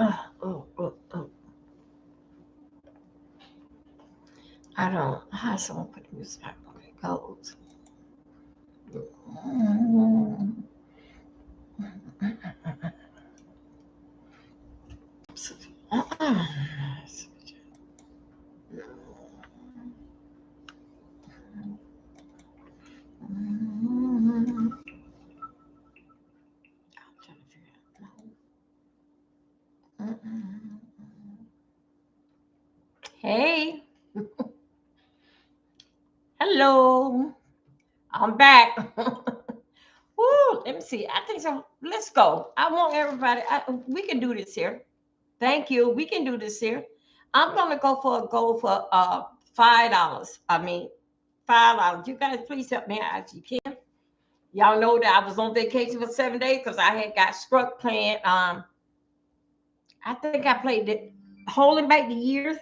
Oh. I don't. How someone put the music back? Okay, goes. Mm. Uh-uh. I'm trying to figure out. No. Hey, hello. I'm back. Woo, let me see. I think so. Let's go. I want everybody. We can do this here. Thank you. We can do this here. I'm gonna go for $5. I mean $5. You guys please help me out if you can. Y'all know that I was on vacation for 7 days because I had got struck playing. I think I played it holding back the years.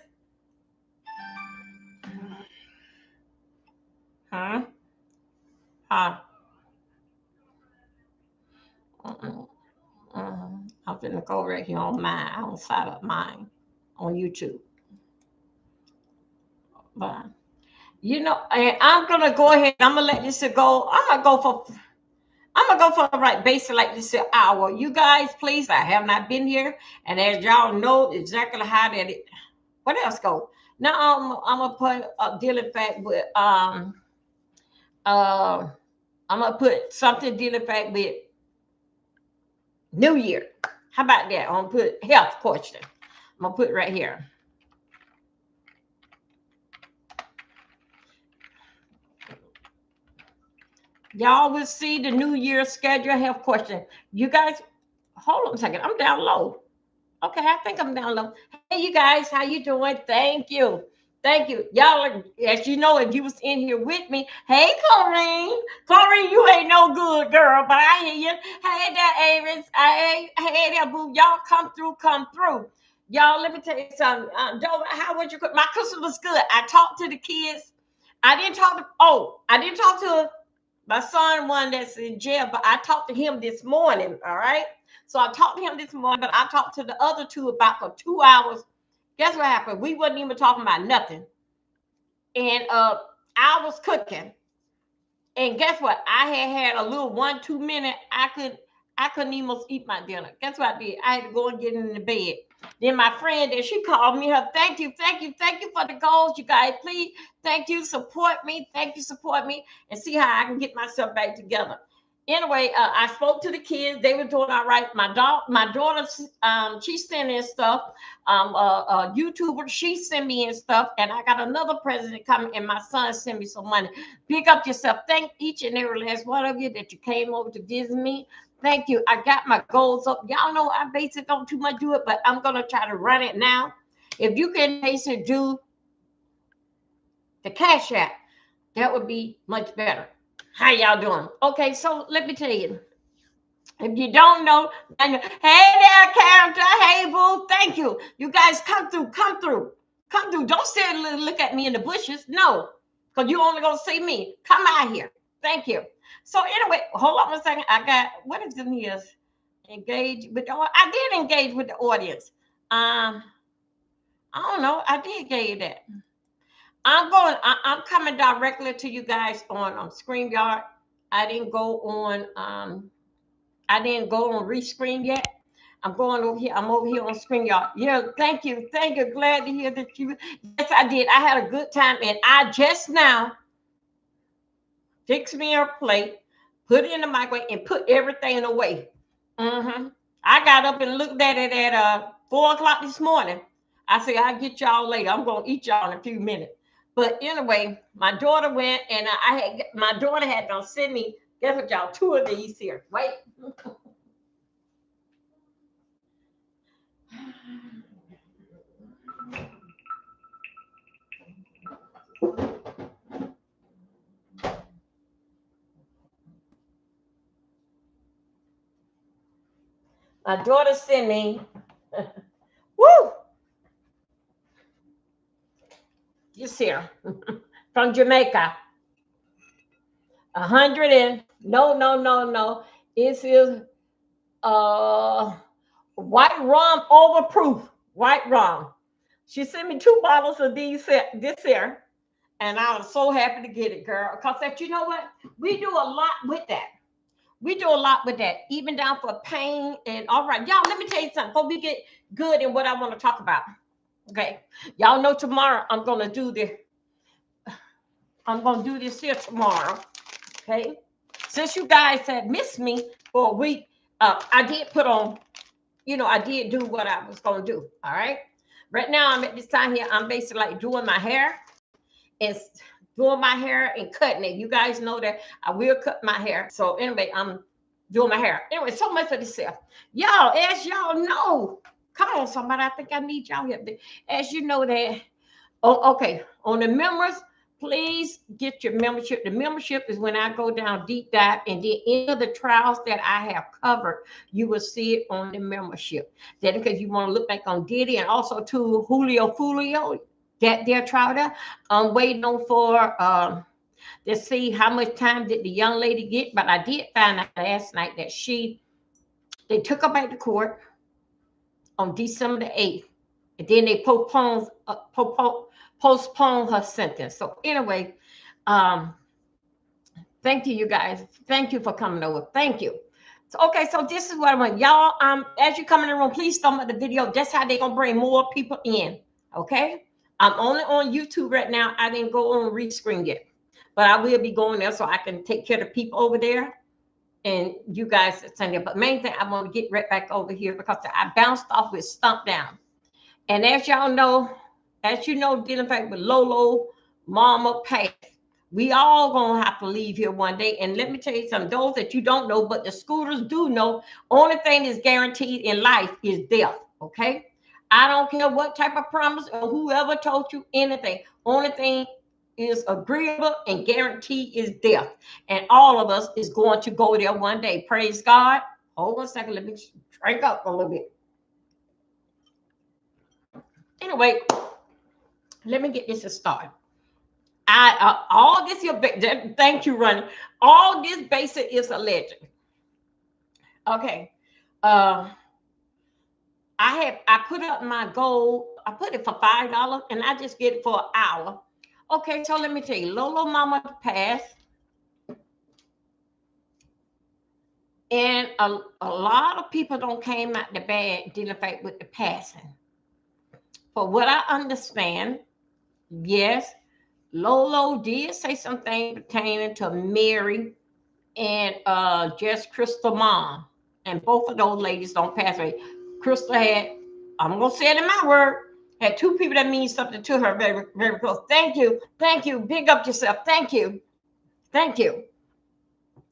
Huh? Huh? Uh-uh. I'm finna go right here on mine. I don't side up mine on YouTube. But and I'm gonna go ahead. I'm gonna let this go. I'm gonna go for right basically like this an hour. You guys, please. I have not been here, and as y'all know exactly how that. What else go? Now I'm gonna put dealing fact with uh I'm gonna put something dealing fact with New Year. How about that? I'm gonna put health question. I'm gonna put it right here. Y'all will see the New Year schedule health question. You guys, hold on a second. I'm down low. Okay, I think I'm down low. Hey, you guys, how you doing? Thank you. Thank you. Y'all, as you know, if you was in here with me, hey, Corrine. Corrine, you ain't no good girl, but I hear you. Hey there, Avis. Hey there, boo. Y'all come through, come through. Y'all, let me tell you something. Dover, how was your, my Christmas was good. I talked to the kids. I didn't talk to my son, one that's in jail, but I talked to him this morning. All right. So I talked to him this morning, but I talked to the other two about for 2 hours. Guess what happened? We wasn't even talking about nothing. And I was cooking. And guess what? I had a little 1 2 minute. I couldn't even eat my dinner. Guess what I did? I had to go and get in the bed. Then my friend there, she called me. Her, thank you for the goals, you guys. Please, thank you, support me. Thank you, support me, and see how I can get myself back together. Anyway, I spoke to the kids. They were doing all right. My daughter, she sent in stuff. YouTuber, she sent me in stuff, and I got another president coming, and my son sent me some money. Pick up yourself. Thank each and every last one of you that you came over to visit me. Thank you. I got my goals up. Y'all know I basically don't too much do it, but I'm gonna try to run it now. If you can basically do the Cash App, that would be much better. How y'all doing? Okay, so let me tell you. If you don't know, hey there, character. Hey, boo. Thank you. You guys come through, come through, come through. Don't sit and look at me in the bushes. No, because you only gonna see me. Come out here. Thank you. So anyway, hold on a second. I got what is in here? Engage with the I did engage with the audience. I don't know. I did get you that. I'm coming directly to you guys on StreamYard. I didn't go on I didn't go on Rescreen yet. I'm going over here. I'm over here on StreamYard. Yeah, thank you. Thank you. Glad to hear that you. Yes, I did. I had a good time. And I just now fixed me a plate, put it in the microwave, and put everything away. I got up and looked at it at 4 o'clock this morning. I said, I'll get y'all later. I'm going to eat y'all in a few minutes. But anyway, my daughter went and my daughter had gonna send me, guess what, y'all, two of these here. Wait. My daughter sent me, woo, this here from Jamaica. 100 and no. It is uh White rum overproof. White rum. She sent me 2 bottles of this here. And I was so happy to get it, girl. Because that, you know what? We do a lot with that. We do a lot with that, even down for pain. And all right, y'all, let me tell you something before we get good in what I want to talk about. Okay. Y'all know tomorrow I'm gonna do this. I'm gonna do this here tomorrow. Okay. Since you guys had missed me for a week, I did put on, I did do what I was gonna do. All right. Right now I'm at this time here. I'm basically like doing my hair and cutting it. You guys know that I will cut my hair. So anyway, I'm doing my hair. Anyway, so much for this stuff. Y'all, as y'all know, come on, somebody. I think I need y'all here. As you know that, okay, on the members, please get your membership. The membership is when I go down deep dive, and then any of the trials that I have covered, you will see it on the membership. Then because you want to look back on Diddy and also to Julio Fulio, that their trial there. I'm waiting on for to see how much time did the young lady get, but I did find out last night that they took her back to court on December the 8th, and then they postponed her sentence. So anyway, thank you, you guys. Thank you for coming over. Thank you. So okay, so this is what I want. Y'all, as you come in the room, please thumb up the video. That's how they're gonna bring more people in. Okay. I'm only on YouTube right now. I didn't go on Rescreen yet, but I will be going there so I can take care of the people over there. And you guys are saying that. But main thing, I want to get right back over here because I bounced off with Stump Down. And as y'all know, dealing back with Lolo, Mama, passed. We all gonna have to leave here one day. And let me tell you something, those that you don't know, but the scooters do know, only thing that's guaranteed in life is death. Okay. I don't care what type of promise or whoever told you anything. Only thing is agreeable and guaranteed is death. And all of us is going to go there one day. Praise God. Hold on a second. Let me drink up a little bit. Anyway, let me get this to start. All this here, thank you, Ronnie. All this basic is a legend. Okay. I put up my goal. I put it for $5 and I just get it for an hour. Okay, so let me tell you, Lolo Mama passed. And a lot of people don't came out the bad dealing with the passing. For what I understand, yes, Lolo did say something pertaining to Mary and just Crystal mom. And both of those ladies don't pass away. Crystal had, I'm going to say it in my word, had 2 people that mean something to her very, very close. Thank you. Thank you. Big up yourself. Thank you. Thank you.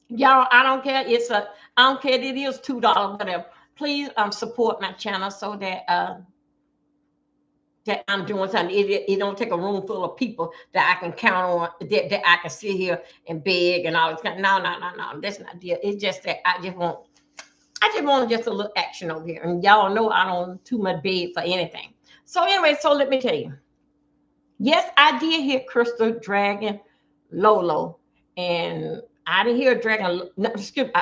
Y'all, I don't care. I don't care if it is $2, whatever. Please support my channel so that that I'm doing something. It don't take a room full of people that I can count on, that I can sit here and beg and all this kind. No. That's not the deal. It's just that I just want just a little action over here. And y'all know I don't too much beg for anything. So anyway, so let me tell you. Yes, I did hear Crystal dragging Lolo. And I didn't hear dragging, no, excuse me.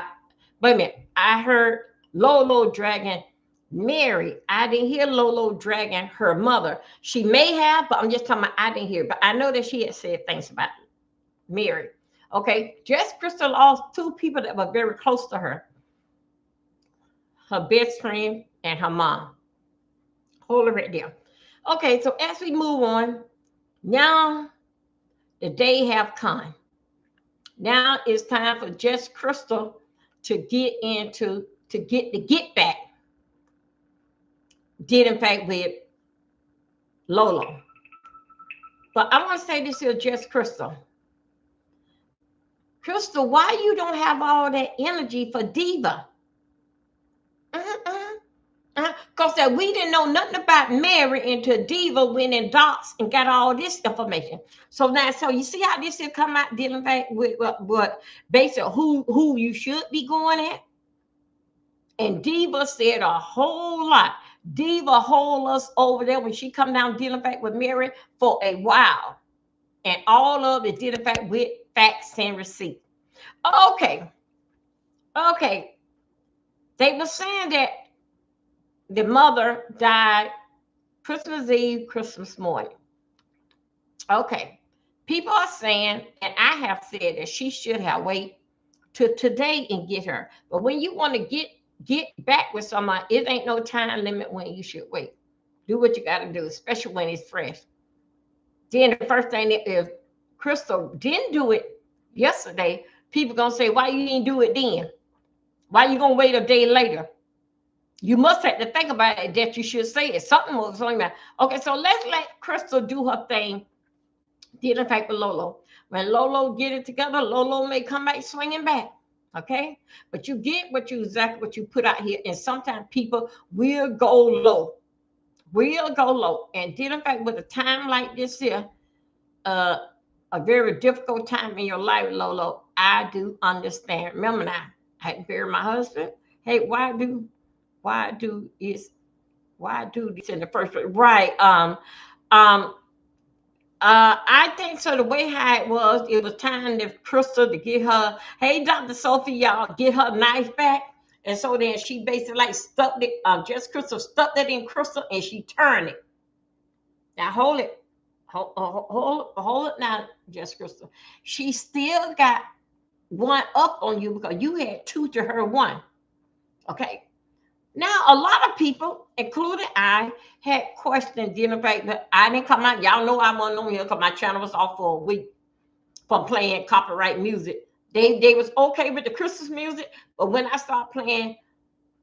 Wait a minute. I heard Lolo dragging Mary. I didn't hear Lolo dragging her mother. She may have, but I'm just talking about I didn't hear. But I know that she had said things about Mary. Okay. Just Crystal lost 2 people that were very close to her. Her best friend and her mom. Hold it right there. Okay, so as we move on, now the day have come. Now it's time for Just Crystal to get back. Did in fact with Lolo. But I want to say this here, Just Crystal. Crystal, why you don't have all that energy for Diva? Because that we didn't know nothing about Mary until Diva went in docs and got all this information. So now, so you see how this will come out dealing back with what basically who you should be going at. And Diva said a whole lot. Diva hold us over there when she come down dealing back with Mary for a while. And all of it dealing back with facts and receipts. Okay. They were saying that the mother died Christmas Eve, Christmas morning. Okay. People are saying, and I have said that she should have waited to today and get her. But when you want to get back with somebody, it ain't no time limit when you should wait. Do what you got to do, especially when it's fresh. Then the first thing that if Crystal didn't do it yesterday, people gonna say, why you didn't do it then? Why you gonna wait a day later? You must have to think about it that you should say it. Something was on that. Okay, so let's let Crystal do her thing. Did in fact with Lolo. When Lolo get it together, Lolo may come back swinging back. Okay, but you get what you exactly what you put out here, and sometimes people will go low, and did in fact with a time like this here, uh, a very difficult time in your life, Lolo. I do understand. Remember now, I had to bury my husband. Hey, why do this in the first place? Right. Um, I think so. The way how it was time to Crystal to get her, hey, Dr. Sophie, y'all, get her knife back. And so then she basically like stuck it, just Crystal stuck it in Crystal and she turned it. Now hold it. Hold it now, just Crystal. She still got one up on you because you had two to her one. Okay. Now, a lot of people, including I, had questioned the fact that I didn't come out. Y'all know I wasn't on here because my channel was off for a week from playing copyright music. They was okay with the Christmas music, but when I started playing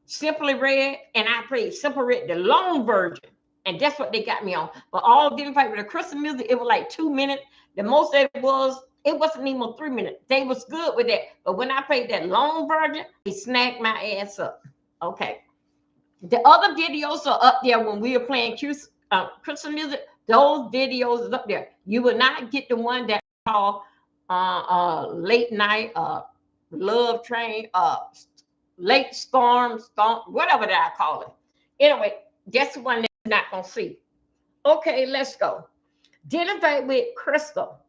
Simply Red and I played Simple Red, the long version, and that's what they got me on. But all didn't fight with the Christmas music, it was like 2 minutes. The most it wasn't even 3 minutes. They was good with that. But when I played that long version, they snagged my ass up. Okay. The other videos are up there when we were playing Christmas music. Those videos is up there. You will not get the one that called late night, love train, late storm, whatever that I call it. Anyway, that's the one that you're not gonna see. Okay, let's go. Dinner with Crystal.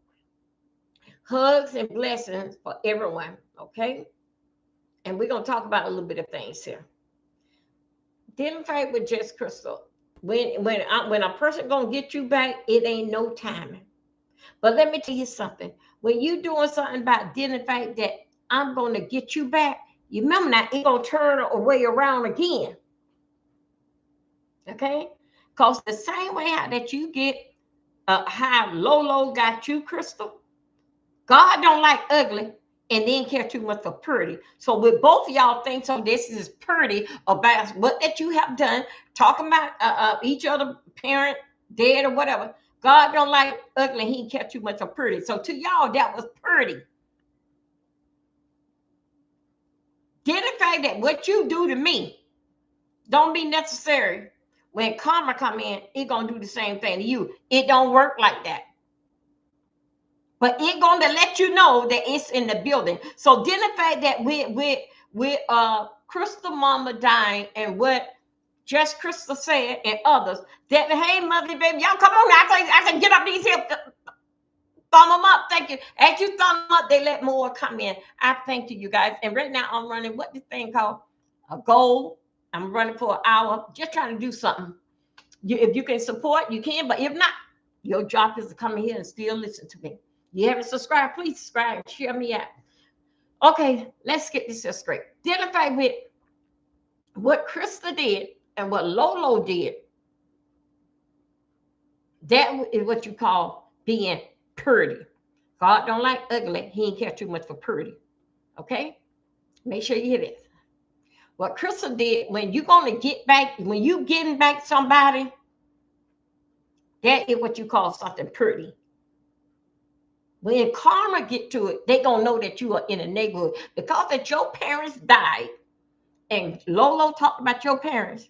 Hugs and blessings for everyone. Okay, and we're gonna talk about a little bit of things here. Didn't fight with just Crystal. When a person gonna get you back, it ain't no timing. But let me tell you something. When you doing something about dealing fact that I'm gonna get you back, you remember now it gonna turn away around again. Okay? Cause the same way how that you get how Lolo got you, Crystal. God don't like ugly and then care too much for pretty. So with both of y'all think so this is pretty about what that you have done, talking about each other parent dead or whatever. God don't like ugly. He care too much for pretty. So to y'all that was pretty. Did the fact that what you do to me don't be necessary. When karma come in, it gonna do the same thing to you. It don't work like that. But it gonna let you know that it's in the building. So then the fact that with Crystal Mama dying and what just Crystal said and others that hey mother baby y'all come on now I said get up these hips, thumb them up. Thank you. As you thumb them up, they let more come in. I thank you guys. And right now I'm running what this thing called a goal. I'm running for an hour, just trying to do something. If you can support, you can. But if not, your job is to come here and still listen to me. You haven't subscribed, please subscribe and share me out. Okay, let's get this straight. Identify with what Krista did and what Lolo did. That is what you call being pretty. God don't like ugly. He ain't care too much for pretty. Okay? Make sure you hear this. What Krista did, when you gonna get back, when you getting back somebody, that is what you call something pretty. When karma get to it, they gonna know that you are in a neighborhood because that your parents died, and Lolo talked about your parents,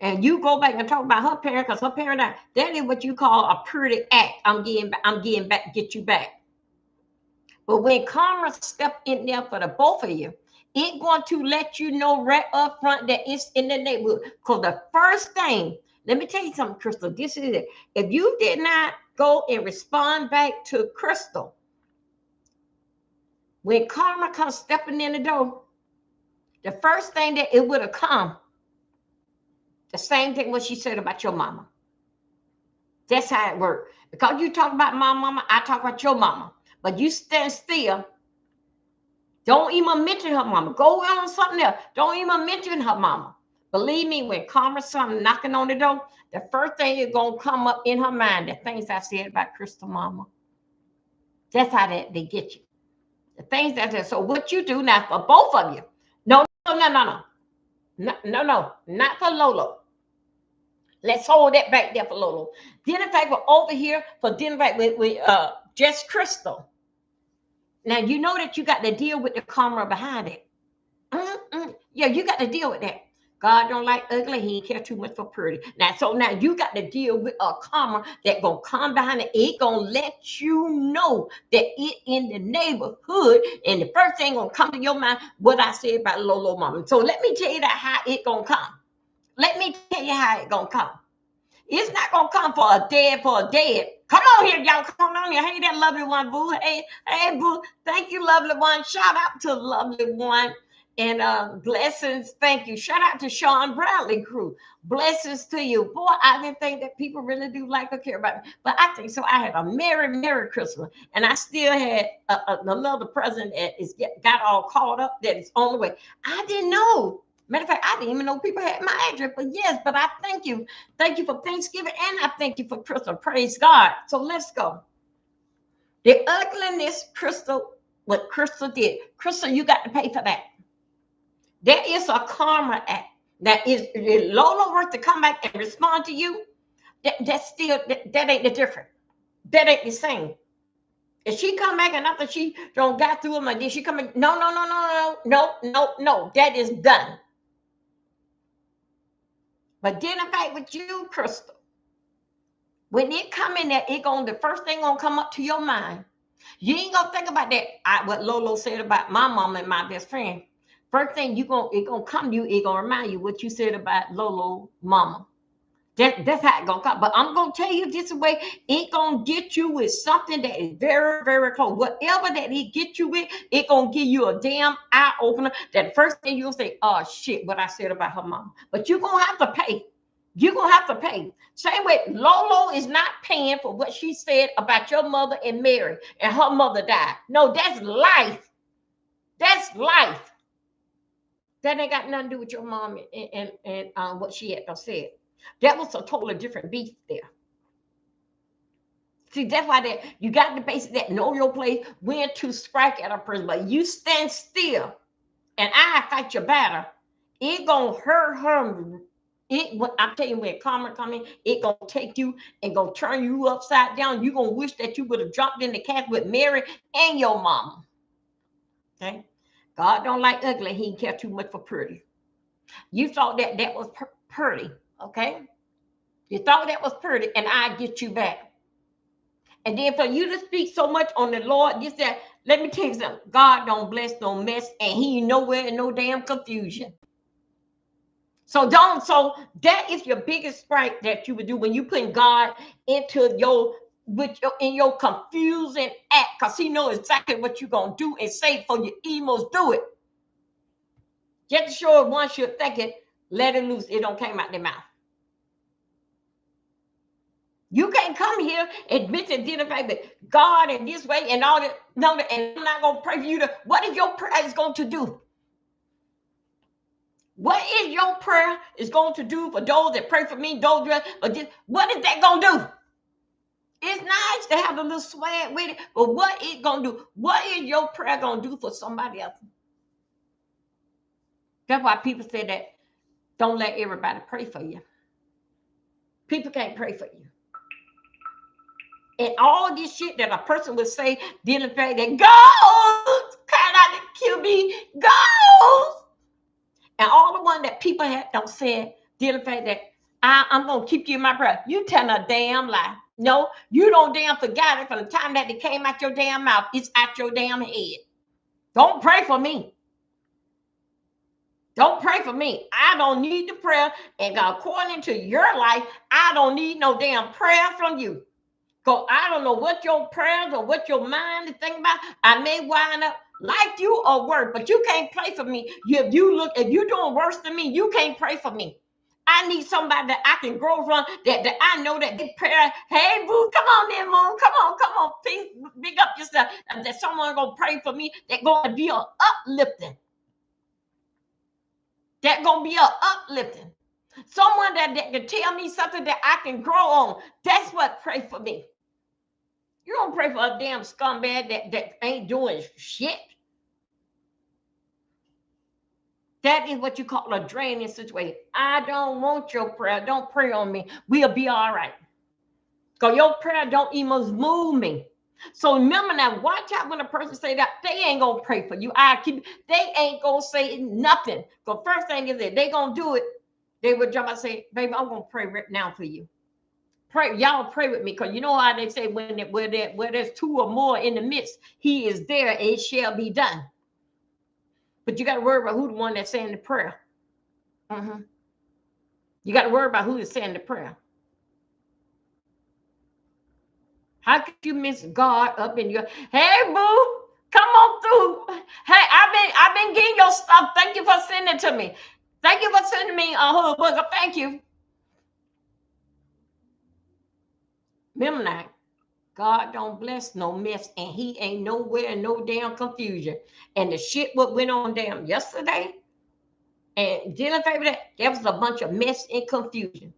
and you go back and talk about her parents because her parents died. That is what you call a pretty act. I'm getting back, get you back. But when karma step in there for the both of you, it's going to let you know right up front that it's in the neighborhood. Because the first thing, let me tell you something, Crystal. This is it. If you did not go and respond back to Crystal, when karma comes stepping in the door, the first thing that it would have come, The same thing what she said about your mama. That's how it works. Because you talk about my mama, I talk about your mama. But you stand still. Don't even mention her mama. Go on something else. Don't even mention her mama. Believe me, when Karma's something knocking on the door, the first thing is going to come up in her mind, the things I said about Crystal mama. That's how they get you. The things that, so what you do now for both of you. No, not for Lolo. Let's hold that back there for Lolo. Then in fact, we're over here for dinner fact with just Crystal. Now you know that you got to deal with the karma behind it. Yeah, you got to deal with that. God don't like ugly. He ain't care too much for pretty. Now you got to deal with a karma that gonna come behind it. It gonna let you know that it in the neighborhood, and the first thing gonna come to your mind what I said about Lolo mama. So let me tell you that how it gonna come. Let me tell you how it gonna come. It's not gonna come for a dead. Come on here, y'all. Come on here. Hey, that lovely one, boo. Hey, boo. Thank you, lovely one. Shout out to lovely one. And blessings. Thank you. Shout out to Sean Bradley crew. Blessings to you. Boy, I didn't think that people really do like or care about me. But I think so. I had a Merry Christmas. And I still had another present that is got all caught up that is on the way. I didn't know. Matter of fact, I didn't even know people had my address, but yes, but I thank you. Thank you for Thanksgiving, and I thank you for Crystal. Praise God. So let's go. The ugliness, Crystal, what Crystal did. Crystal, you got to pay for that. There is a karma act. That is Lola worth to come back and respond to you. That's still, that ain't the difference. That ain't the same. If she come back and after she don't got through them, like this, she come back, no. That is done. But then in fact with you, Crystal, when it come in there, the first thing gonna come up to your mind. You ain't gonna think about that. What Lolo said about my mama and my best friend. First thing it gonna come to you, it gonna remind you what you said about Lolo mama. That's how it gonna come. But I'm gonna tell you this way, it gonna get you with something that is very, very close. Whatever that it get you with, it gonna give you a damn eye opener. That first thing you'll say, oh shit, what I said about her mama. But you're gonna have to pay. You're gonna have to pay. Same way, Lolo is not paying for what she said about your mother and Mary, and her mother died. No, that's life. That's life. That ain't got nothing to do with your mom and what she had said. That was a totally different beast there. See, that's why you got the basic that know your place, when to strike at a person, but you stand still and I fight your battle. It gonna hurt her. I'm telling you, when karma come in, it gonna take you and gonna turn you upside down. You gonna wish that you would have jumped in the cat with Mary and your mama. Okay, God don't like ugly. He didn't care too much for pretty. You thought that was pretty. Okay, you thought that was pretty, and I get you back. And then for you to speak so much on the Lord, you said, let me tell you something. God don't bless no mess, and he nowhere in no damn confusion. So that is your biggest strike that you would do when you put God into in your confusing act, because he knows exactly what you're gonna do and say for your emos. Do it. Just sure once you're thinking, let it loose. It don't came out their mouth. You can't come here admit to identify that God in this way and all that. No, and I'm not gonna pray for you to. What is your prayer is going to do? What is your prayer is going to do for those that pray for me? Those that, what is that gonna do? It's nice to have a little swag with it, but what is gonna do? What is your prayer gonna do for somebody else? That's why people say that don't let everybody pray for you. People can't pray for you. And all this shit that a person would say, dealing with that goes, crying out to QB, goes. And all the one that people don't say, dealing with that I'm going to keep you in my prayer. You tell a damn lie. No, you don't damn forget it from the time that it came out your damn mouth. It's out your damn head. Don't pray for me. Don't pray for me. I don't need the prayer. And according to your life, I don't need no damn prayer from you. Because I don't know what your prayers or what your mind is thinking about. I may wind up like you or worse, but you can't pray for me. If you're doing worse than me, you can't pray for me. I need somebody that I can grow from, that I know that they pray. Hey, boo, come on in, mom. Come on. Please big up yourself. That someone gonna pray for me. That gonna be a uplifting. That gonna be a uplifting. Someone that can tell me something that I can grow on. That's what pray for me. You don't pray for a damn scumbag that ain't doing shit. That is what you call a draining situation. I don't want your prayer. Don't pray on me. We'll be all right. Because your prayer don't even move me. So remember now, watch out when a person say that, they ain't going to pray for you. They ain't going to say nothing. The first thing is that they going to do it. They would jump and say, baby, I'm going to pray right now for you. Pray, y'all pray with me, because you know how they say where there's two or more in the midst, he is there, it shall be done. But you got to worry about who the one that's saying the prayer. You got to worry about who is saying the prayer. How could you miss God up in your, hey boo, come on through. Hey, I've been getting your stuff. Thank you for sending it to me. Thank you for sending me a whole book. Thank you. Remember now, God don't bless no mess, and he ain't nowhere in no damn confusion. And the shit what went on damn yesterday, and dealing with that, there was a bunch of mess and confusion.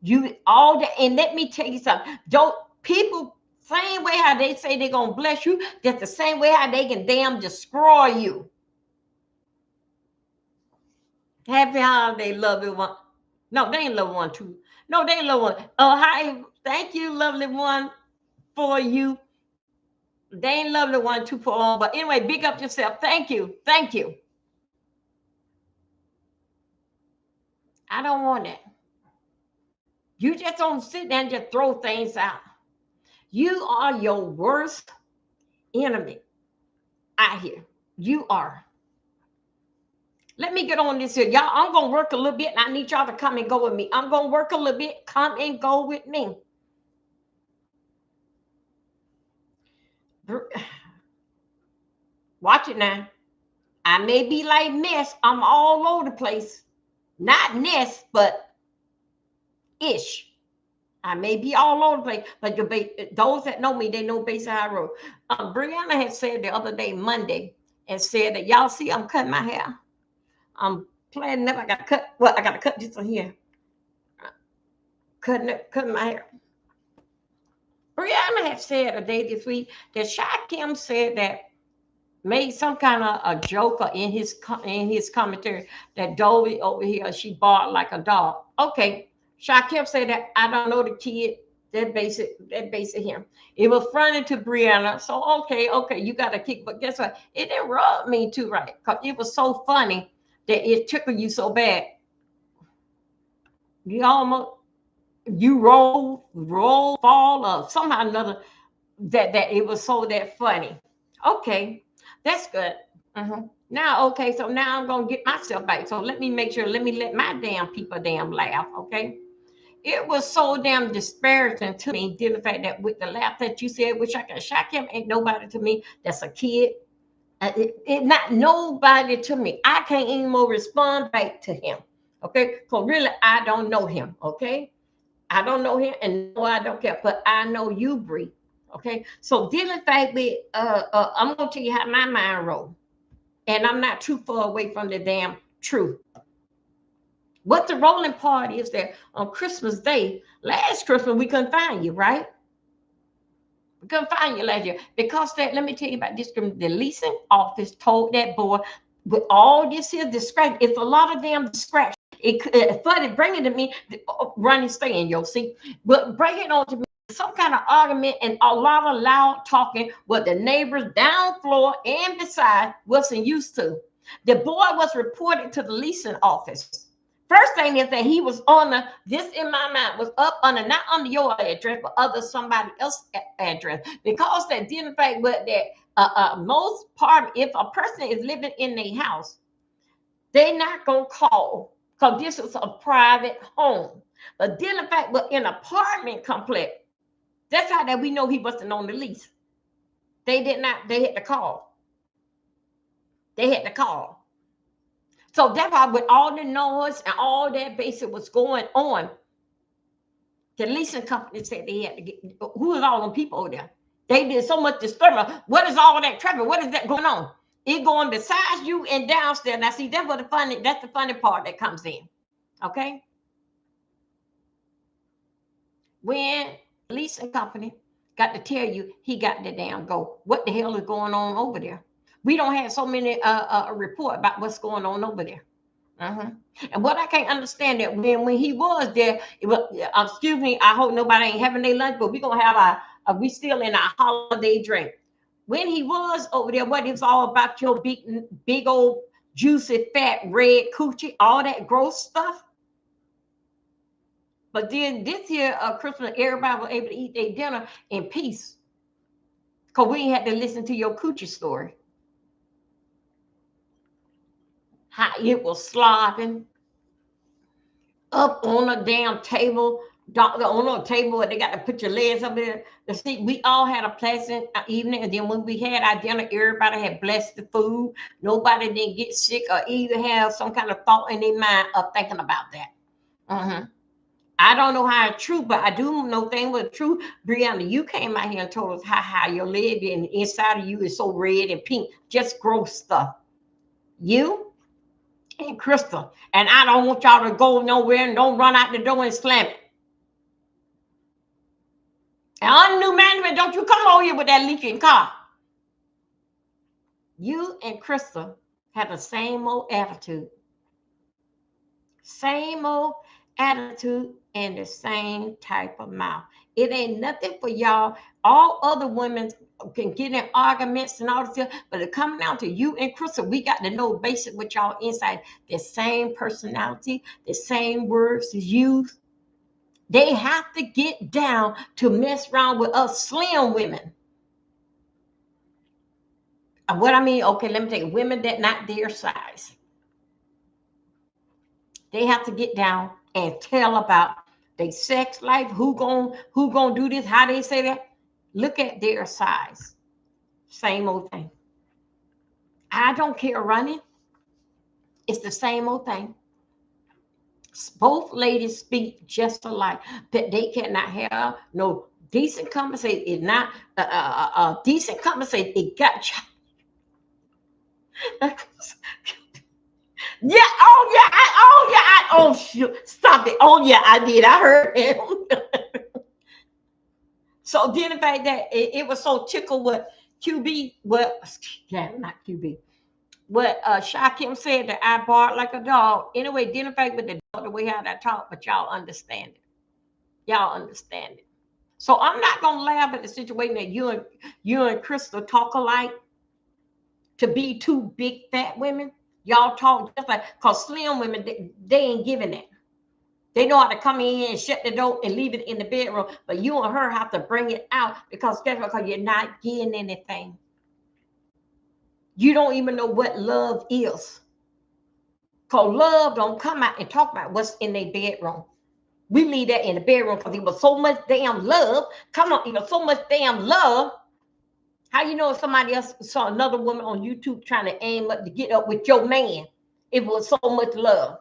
You all that, and let me tell you something. Don't people same way how they say they're gonna bless you, that's the same way how they can damn destroy you. Happy holiday, lovely one. No, they ain't lovely one too. No, they ain't lovely one. Oh, hi, thank you, lovely one, for you. They ain't lovely one too for all. But anyway, big up yourself. Thank you. Thank you. I don't want that. You just don't sit there and just throw things out. You are your worst enemy out here. You are. Let me get on this here. Y'all, I'm going to work a little bit, and I need y'all to come and go with me. I'm going to work a little bit. Come and go with me. Watch it now. I may be like Ness. I'm all over the place. Not Ness, but ish. I may be all over the place, but those that know me, they know Bayside High Road. Brianna had said the other day, Monday, and said that y'all see I'm cutting my hair. I'm planning up. I got to cut. Well, I got to cut this one here. Cutting my hair. Brianna had said a day this week that Shakim said that made some kind of a joke in his commentary that Dolby over here, she barked like a dog. Okay, Shakim said that I don't know the kid. That basic him. It was funny to Brianna. So okay, you got to kick. But guess what? It didn't rub me too right, because it was so funny that it tickled you so bad. You roll, fall, or somehow or another that it was so that funny. Okay, that's good. Now, okay, so now I'm gonna get myself back. So let me make sure. Let me let my damn people damn laugh. Okay, it was so damn disparaging to me, due to the fact that with the laugh that you said, which I can shock him, ain't nobody to me. That's a kid. It not nobody to me. I can't even respond back to him. Okay, so really, I don't know him. Okay, I don't know him, and no, I don't care. But I know you, Bree. Okay, so dealing fact with I'm gonna tell you how my mind rolls, and I'm not too far away from the damn truth. What the rolling part is that on Christmas Day, last Christmas, we couldn't find you, right? We couldn't find you last year because that. Let me tell you about this. The leasing office told that boy with all this here distraction. It's a lot of damn distraction. It funny bringing to me running staying, you'll see, but bring it on to me. Some kind of argument and a lot of loud talking with the neighbors down floor and beside wasn't used to. The boy was reported to the leasing office. First thing is that he was on this in my mind was up under, not under your address, but other somebody else's address, because that didn't fact but that most part, if a person is living in a house, they're not gonna call because this is a private home. But then the fact, but in apartment complex, that's how that we know he wasn't on the lease. They did not. They had to call. They had to call. So that's why with all the noise and all that basic was going on, the leasing company said they had to get, who was all them people over there? They did so much disturbance. What is all that traffic? What is that going on? It going besides you and downstairs. Now see, that's the funny part that comes in. Okay. When leasing company got to tell you he got to damn go. What the hell is going on over there? We don't have so many report about what's going on over there. Uh-huh. And what I can't understand that when he was there, it was, excuse me, I hope nobody ain't having their lunch, but we're gonna have we still in our holiday drink. When he was over there, what it's all about your big old juicy fat red coochie, all that gross stuff. But then this year, Christmas, everybody was able to eat their dinner in peace. Because we ain't had to listen to your coochie story. How it was slopping up on a damn table, on a table where they got to put your legs up there. See, we all had a pleasant evening. And then when we had our dinner, everybody had blessed the food. Nobody didn't get sick or either have some kind of thought in their mind of thinking about that. Uh-huh. I don't know how it's true, but I do know things was true. Brianna, you came out here and told us how your leg and inside of you is so red and pink, just gross stuff. You and Crystal, and I don't want y'all to go nowhere and don't run out the door and slam it. And on new management, don't you come over here with that leaking car. You and Crystal had the same old attitude. Same old attitude and the same type of mouth. It ain't nothing for y'all. All other women can get in arguments and all this stuff, but it comes down to you and Crystal. We got to know basic with y'all inside. The same personality, the same words is used. They have to get down to mess around with us slim women. And what I mean, okay, let me take women that not their size. They have to get down and tell about their sex life, who gonna do this, how they say that. Look at their size. Same old thing. I don't care running. It's the same old thing. Both ladies speak just alike. That they cannot have no decent conversation. It's not decent conversation. It got yeah, oh shoot, stop it. Oh yeah, I did. I heard him. So then the fact that it was so tickled what QB, not QB, what Shakim said that I barked like a dog. Anyway, then the fact with the dog, the way how I talk, but y'all understand it. Y'all understand it. So I'm not gonna laugh at the situation that you and Crystal talk alike to be two big fat women. Y'all talk just like, because slim women, they ain't giving that. They know how to come in and shut the door and leave it in the bedroom, but you and her have to bring it out because guess what? Because you're not getting anything. You don't even know what love is. Because love don't come out and talk about what's in their bedroom. We leave that in the bedroom because it was so much damn love. Come on, it was so much damn love. How you know if somebody else saw another woman on YouTube trying to aim up to get up with your man? It was so much love.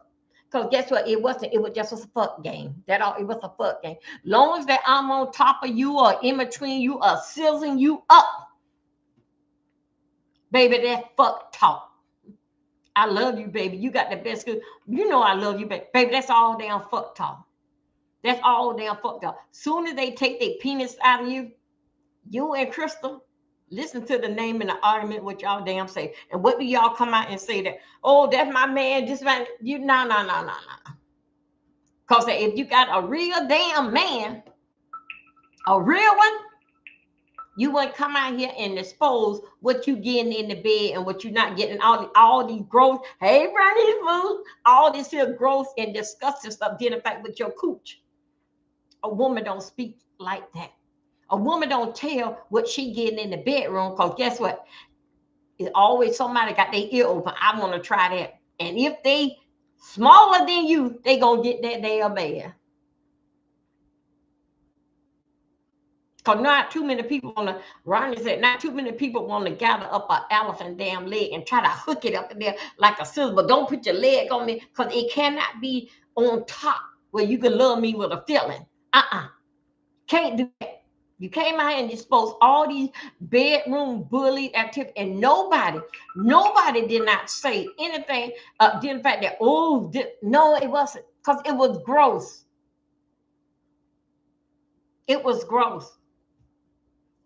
Because guess what? It wasn't. It was just a fuck game. That all. It was a fuck game. Long as that I'm on top of you or in between you or sizzling you up, baby, that fuck talk. I love you, baby. You got the best good. You know I love you, baby. Baby, that's all damn fuck talk. That's all damn fuck talk. Soon as they take their penis out of you, you and Crystal, listen to the name and the argument what y'all damn say. And what do y'all come out and say that, oh, that's my man, this man, you no. Because if you got a real damn man, a real one, you wouldn't come out here and expose what you getting in the bed and what you're not getting. All these growth, hey, Brandy's food, all this here growth and disgusting stuff dealing back with your cooch. A woman don't speak like that. A woman don't tell what she getting in the bedroom because guess what? It's always somebody got their ear open. I want to try that. And if they smaller than you, they gonna get that damn man. Because not too many people want to, Ronnie said, not too many people want to gather up an elephant damn leg and try to hook it up in there like a scissor. But don't put your leg on me, because it cannot be on top where you can love me with a feeling. Can't do that. You came out here and exposed all these bedroom bully activity, and nobody did not say anything. Didn't fact that, no, it wasn't, because it was gross. It was gross.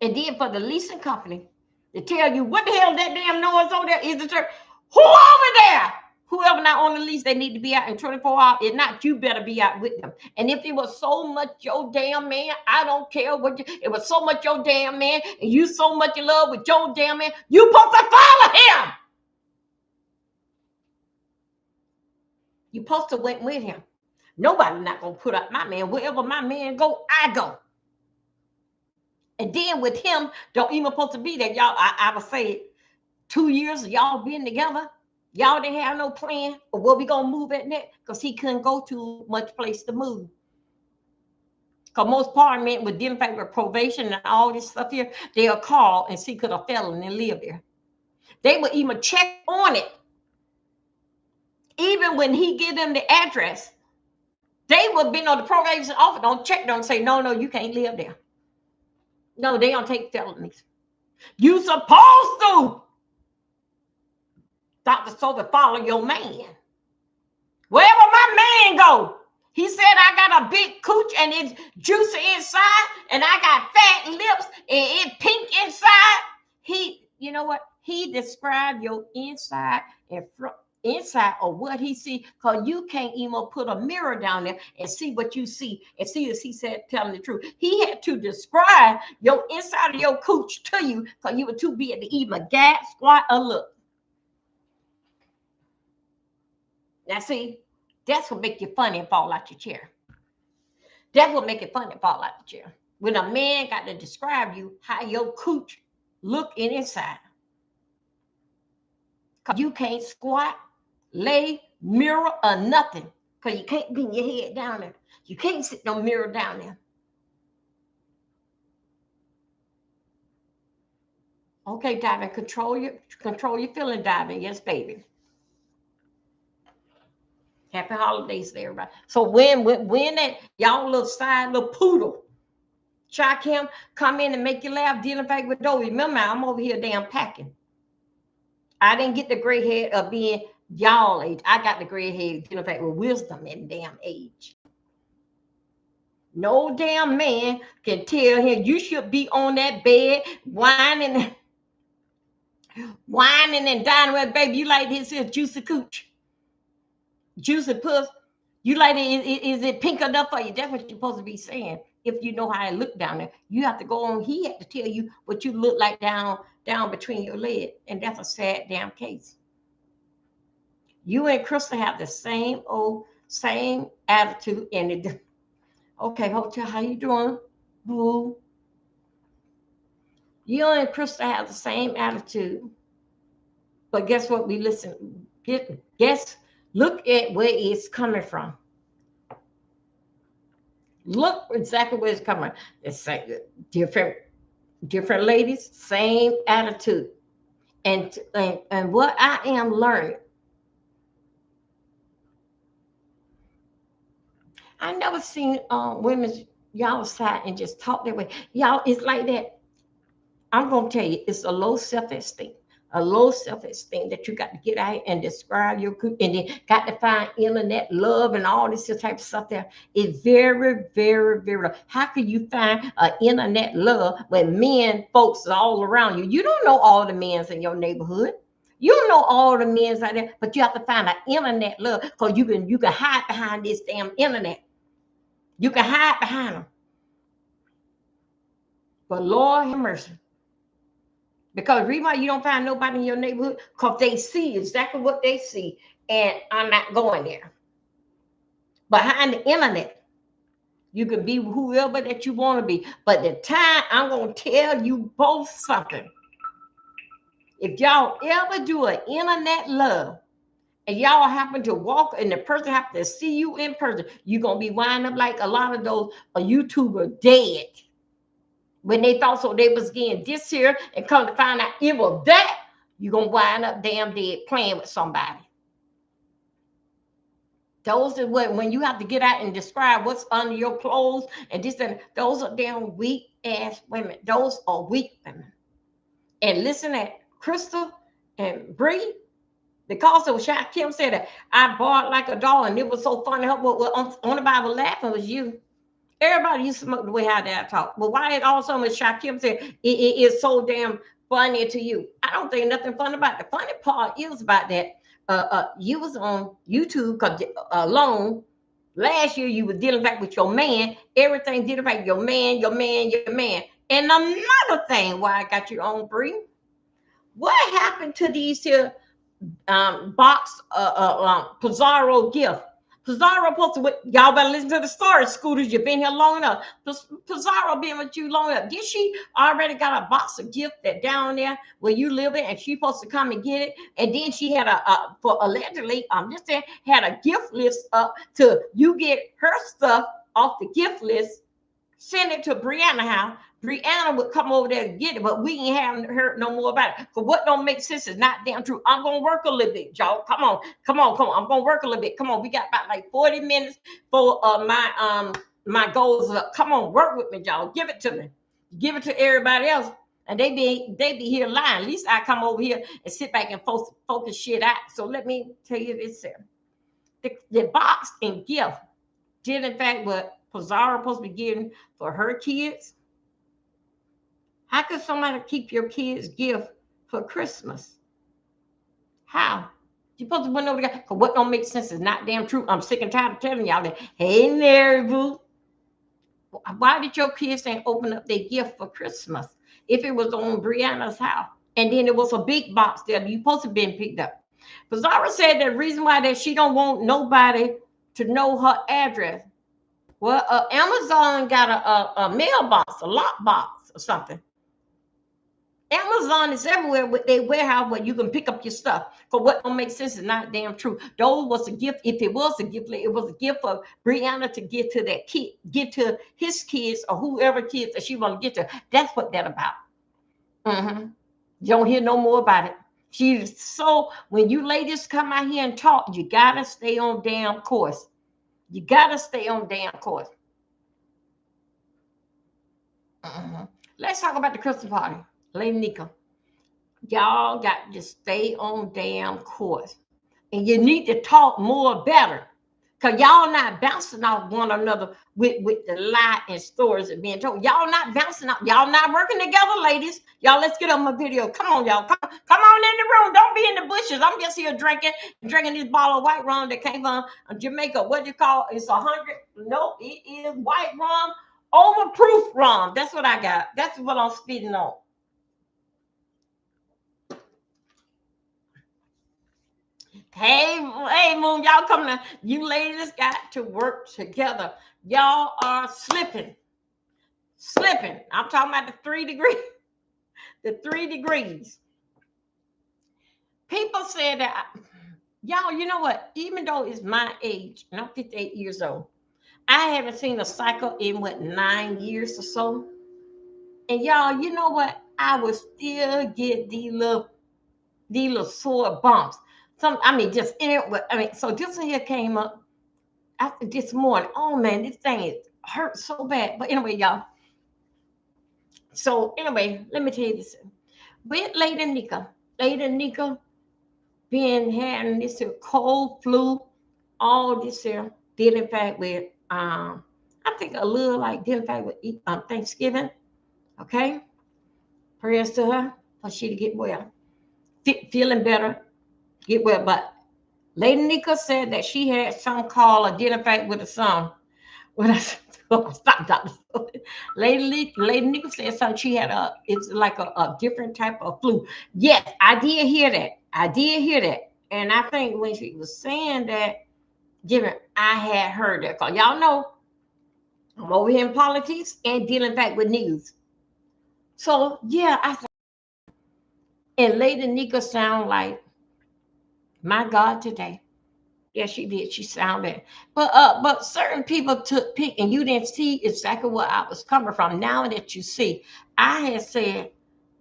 And then for the leasing company to tell you what the hell that damn noise over there is, the church. Who over there? Whoever not on the lease, they need to be out in 24 hours. If not, you better be out with them. And if it was so much your damn man, I don't care what it was so much your damn man, and you so much in love with your damn man, you supposed to follow him. You supposed to went with him. Nobody not gonna put up my man. Wherever my man go, I go. And then with him, don't even supposed to be there. Y'all, I would say 2 years y'all been together. Y'all didn't have no plan of where we gonna move at next, because he couldn't go to much place to move. Because most parliament with dealing with probation and all this stuff here, they'll call and see could a felon and live there. They would even check on it. Even when he give them the address, they would be on the probation office, don't check, don't say, no, you can't live there. No, they don't take felonies. You supposed to. Dr. Sophie, follow your man. Wherever my man go, he said, I got a big cooch and it's juicy inside, and I got fat lips and it's pink inside. You know what? He described your inside and front. Inside of what he see, because you can't even put a mirror down there and see what you see and see if he said telling the truth. He had to describe your inside of your cooch to you, because you were too big to even gap, squat, or look. Now see, that's what make you funny and fall out your chair. That's what make it funny and fall out the chair. When a man got to describe you how your cooch look inside. Because you can't squat, lay, mirror, or nothing, because you can't bring your head down there. You can't sit no mirror down there. Okay, diving, control your feeling, diving. Yes, baby. Happy holidays to everybody. So when that y'all little poodle, shock him, come in and make you laugh, dealing back with Doe. Remember, I'm over here damn packing. I didn't get the gray head of being y'all age. I got the gray head dealing back with wisdom and damn age. No damn man can tell him you should be on that bed whining and dining with, baby. You like this here juicy cooch, juicy puss. You like it? Is it pink enough for you? That's what you're supposed to be saying. If you know how it look down there, you have to go on. He had to tell you what you look like down between your legs, and that's a sad damn case. You and Crystal have the same attitude, and it. Okay, hotel, how you doing, boo? You and Crystal have the same attitude, but guess what? We listen. Look at where it's coming from. Look exactly where it's coming. It's like different ladies, same attitude, and what I am learning. I never seen women y'all side and just talk that way. Y'all, it's like that. I'm gonna tell you, it's a low self-esteem. A low self-esteem that you got to get out and describe your, and then got to find internet love and all this type of stuff there. It's very, very, very low. How can you find an internet love when men folks are all around you? You don't know all the men in your neighborhood. You don't know all the men out there, but you have to find an internet love, because you can hide behind this damn internet. You can hide behind them. But Lord have mercy. Because the reason why you don't find nobody in your neighborhood, because they see exactly what they see, and I'm not going there. Behind the internet, you can be whoever that you want to be. But the time, I'm going to tell you both something. If y'all ever do an internet love, and y'all happen to walk and the person happen to see you in person, you're going to be winding up like a lot of those YouTubers dead. when they thought so they was getting this here, and come to find out it was that, you're gonna wind up damn dead playing with somebody. Those are what, when you have to get out and describe what's under your clothes and this and those are damn weak ass women. Those are weak women. And listen at Crystal and Bree, because of Shaq Kim said that I barked like a dog, and it was so funny. Only Bible laughing was you. Everybody used to smoke the way how they talk. But why it also when Shaq Kim said it is so damn funny to you? I don't think nothing fun about it. The funny part is about that. You was on YouTube because alone last year you were dealing back with your man. Everything dealing back your man, your man, your man. And another thing, why I got you on, Bree, what happened to these here box Pizarro gift? Pizarro posted with y'all better listen to the story, Scooters. You've been here long enough. Pizarro been with you long enough. Did she already got a box of gift that down there where you live in, and she supposed to come and get it? And then she had for allegedly, I'm just saying, had a gift list up to you get her stuff off the gift list, send it to Brianna house. Brianna would come over there and get it, but we ain't haven't heard no more about it. Because what don't make sense is not damn true. I'm gonna work a little bit, y'all. Come on. I'm gonna work a little bit. Come on, we got about like 40 minutes for my goals up. Come on, work with me, y'all. Give it to me. Give it to everybody else. And they be here lying. At least I come over here and sit back and focus shit out. So let me tell you this here. The box and gift did in fact what Pizarro supposed to be getting for her kids. How could somebody keep your kids' gift for Christmas? How? You supposed to win over the guy. Because what don't make sense is not damn true. I'm sick and tired of telling y'all that. Hey, Mary Boo. Why did your kids ain't open up their gift for Christmas if it was on Brianna's house? And then it was a big box there. You supposed to be picked up. Pizarro said the reason why that she don't want nobody to know her address. Well, Amazon got a mailbox, a lockbox or something. Amazon is everywhere with their warehouse where you can pick up your stuff. For what don't make sense is not damn true. Those was a gift. If it was a gift, it was a gift for Brianna to get to that kid, get to his kids or whoever kids that she want to get to. That's what that about. You don't hear no more about it. She's so, when you ladies come out here and talk, you gotta stay on damn course. You gotta stay on damn course. Let's talk about the Christmas party. Lady Nika, y'all got to stay on damn course. And you need to talk more better. Because y'all not bouncing off one another with the lie and stories that being told. Y'all not bouncing off. Y'all not working together, ladies. Y'all, let's get on my video. Come on, y'all. Come on in the room. Don't be in the bushes. I'm just here drinking this bottle of white rum that came from Jamaica. What do you call it? It's 100. No, it is white rum. Overproof rum. That's what I got. That's what I'm spitting on. Hey, Moon, y'all coming now. You ladies got to work together. Y'all are slipping. I'm talking about the 3 degrees. The 3 degrees. People say that, y'all, you know what? Even though it's my age, and I'm 58 years old, I haven't seen a cycle in 9 years or so. And y'all, you know what? I will still get these little sore bumps. So this one here came up after this morning. Oh man, this thing is hurt so bad. But anyway, y'all. So anyway, let me tell you this. With Lady Nika being having this cold flu, all this here, did in fact with I think a little like did in fact with Thanksgiving. Okay. Prayers to her for she to get well. Feeling better. Get well, but Lady Nika said that she had some call or did in fact with a son. When I stop, Doctor. Lady Nika said something. She had it's like a different type of flu. Yes, I did hear that. And I think when she was saying that, I had heard that. Cause y'all know I'm over here in politics and dealing back with news. So yeah, I thought, and Lady Nika sound like, my God, today. Yeah, she did. She sounded, but certain people took pick, and you didn't see exactly where I was coming from. Now that you see, I had said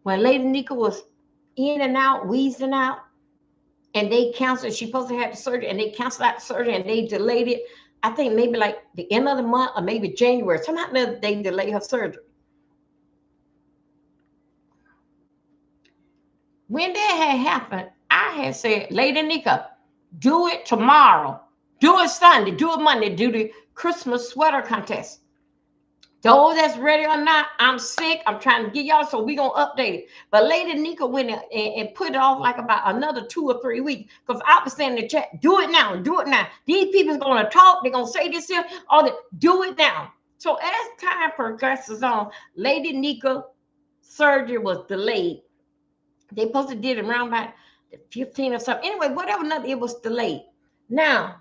when Lady Nika was in and out, wheezing out, and they canceled. She supposed to have the surgery, and they canceled out the surgery, and they delayed it. I think maybe like the end of the month, or maybe January. Somehow they delayed her surgery. When that had happened, I had said, Lady Nika, do it tomorrow, do it Sunday, do it Monday, do the Christmas sweater contest. Those that's ready or not, I'm sick. I'm trying to get y'all, so we gonna update it. But Lady Nika went and put it off like about another 2 or 3 weeks. Because I was saying in the chat, do it now, do it now. These people's gonna talk, they're gonna say this here, all that. Do it now. So as time progresses on, Lady Nika surgery was delayed. They supposed to did it around about the 15 or something. Anyway, whatever, nothing, it was delayed. Now,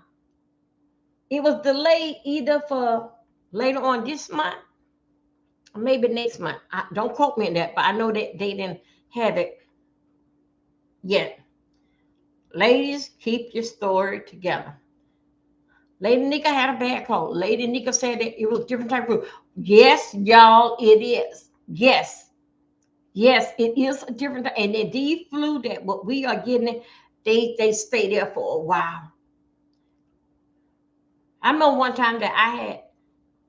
it was delayed either for later on this month, or maybe next month. Don't quote me on that, but I know that they didn't have it yet. Ladies, keep your story together. Lady Nika had a bad cold. Lady Nika said that it was different type of flu. Yes, y'all, it is. Yes. Yes, it is a different. And then these flu that what we are getting, they stay there for a while. I remember one time that I had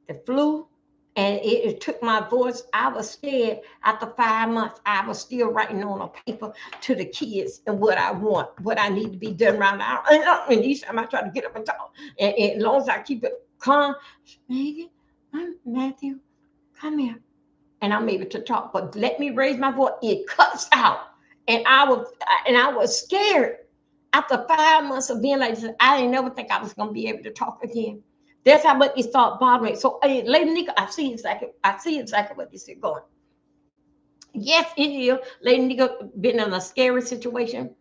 the flu and it took my voice. I was scared. After 5 months, I was still writing on a paper to the kids and what I want, what I need to be done around the house. And each time I try to get up and talk, and as long as I keep it calm, Megan, Matthew, come here. And I'm able to talk, but let me raise my voice. It cuts out. And I was scared. After 5 months of being like this, I didn't never think I was gonna be able to talk again. That's how much it started bothering me. So, Lady Nika, I see exactly what this is going. Yes, it is. Lady Nika been in a scary situation.